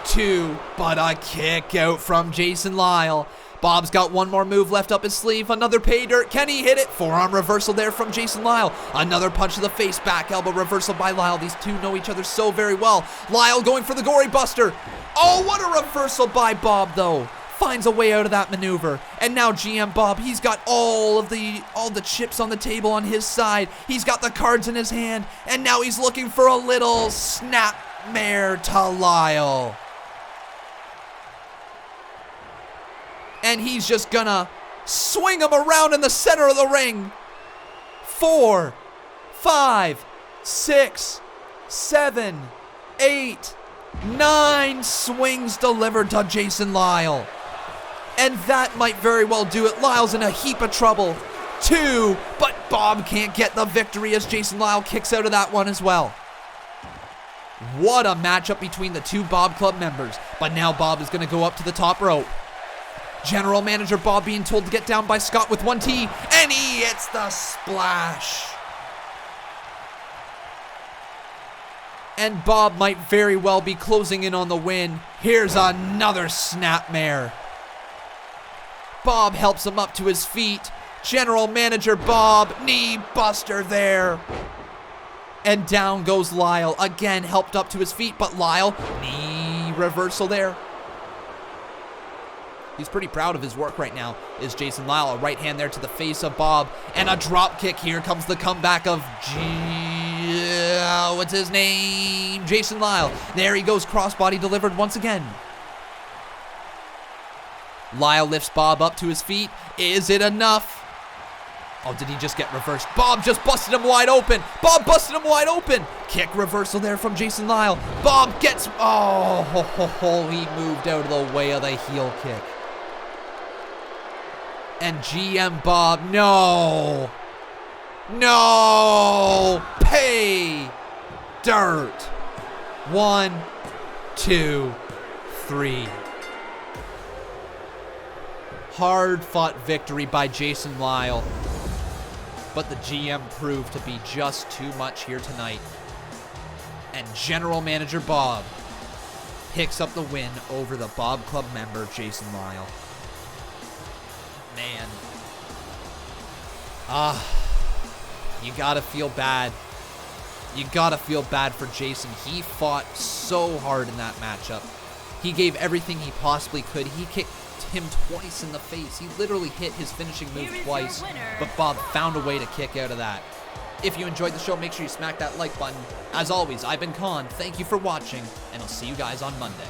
2, but a kick out from Jason Lyle. Bob's got one more move left up his sleeve. Another pay dirt. Can he hit it? Forearm reversal there from Jason Lyle. Another punch to the face. Back elbow reversal by Lyle. These two know each other so very well. Lyle going for the gory buster. Oh, what a reversal by Bob, though. Finds a way out of that maneuver. And now GM Bob, he's got all the chips on the table on his side. He's got the cards in his hand. And now he's looking for a little snapmare to Lyle. And he's just gonna swing him around in the center of the ring. 4, 5, 6, 7, 8, 9 swings delivered to Jason Lyle. And that might very well do it. Lyle's in a heap of trouble. 2, but Bob can't get the victory as Jason Lyle kicks out of that one as well. What a matchup between the 2 Bob Club members. But now Bob is going to go up to the top rope. General Manager Bob being told to get down by Scott with 1T, and he hits the splash. And Bob might very well be closing in on the win. Here's another snapmare. Bob helps him up to his feet. General Manager Bob, knee buster there. And down goes Lyle, again helped up to his feet, but Lyle, knee reversal there. He's pretty proud of his work right now, is Jason Lyle. A right hand there to the face of Bob, and a drop kick. Here comes the comeback of what's his name? Jason Lyle. There he goes, crossbody delivered once again. Lyle lifts Bob up to his feet. Is it enough? Oh, did he just get reversed? Bob just busted him wide open. Bob busted him wide open. Kick reversal there from Jason Lyle. Bob gets, he moved out of the way of the heel kick. And GM Bob, no, pay dirt. 1, 2, 3. Hard-fought victory by Jason Lyle. But the GM proved to be just too much here tonight. And General Manager Bob picks up the win over the Bob Club member, Jason Lyle. Man. You gotta feel bad. You gotta feel bad for Jason. He fought so hard in that matchup. He gave everything he possibly could. He kicked him twice in the face. He literally hit his finishing move twice, but Bob found a way to kick out of that. If you enjoyed the show, make sure you smack that like button. As always, I've been Con. Thank you for watching, and I'll see you guys on Monday.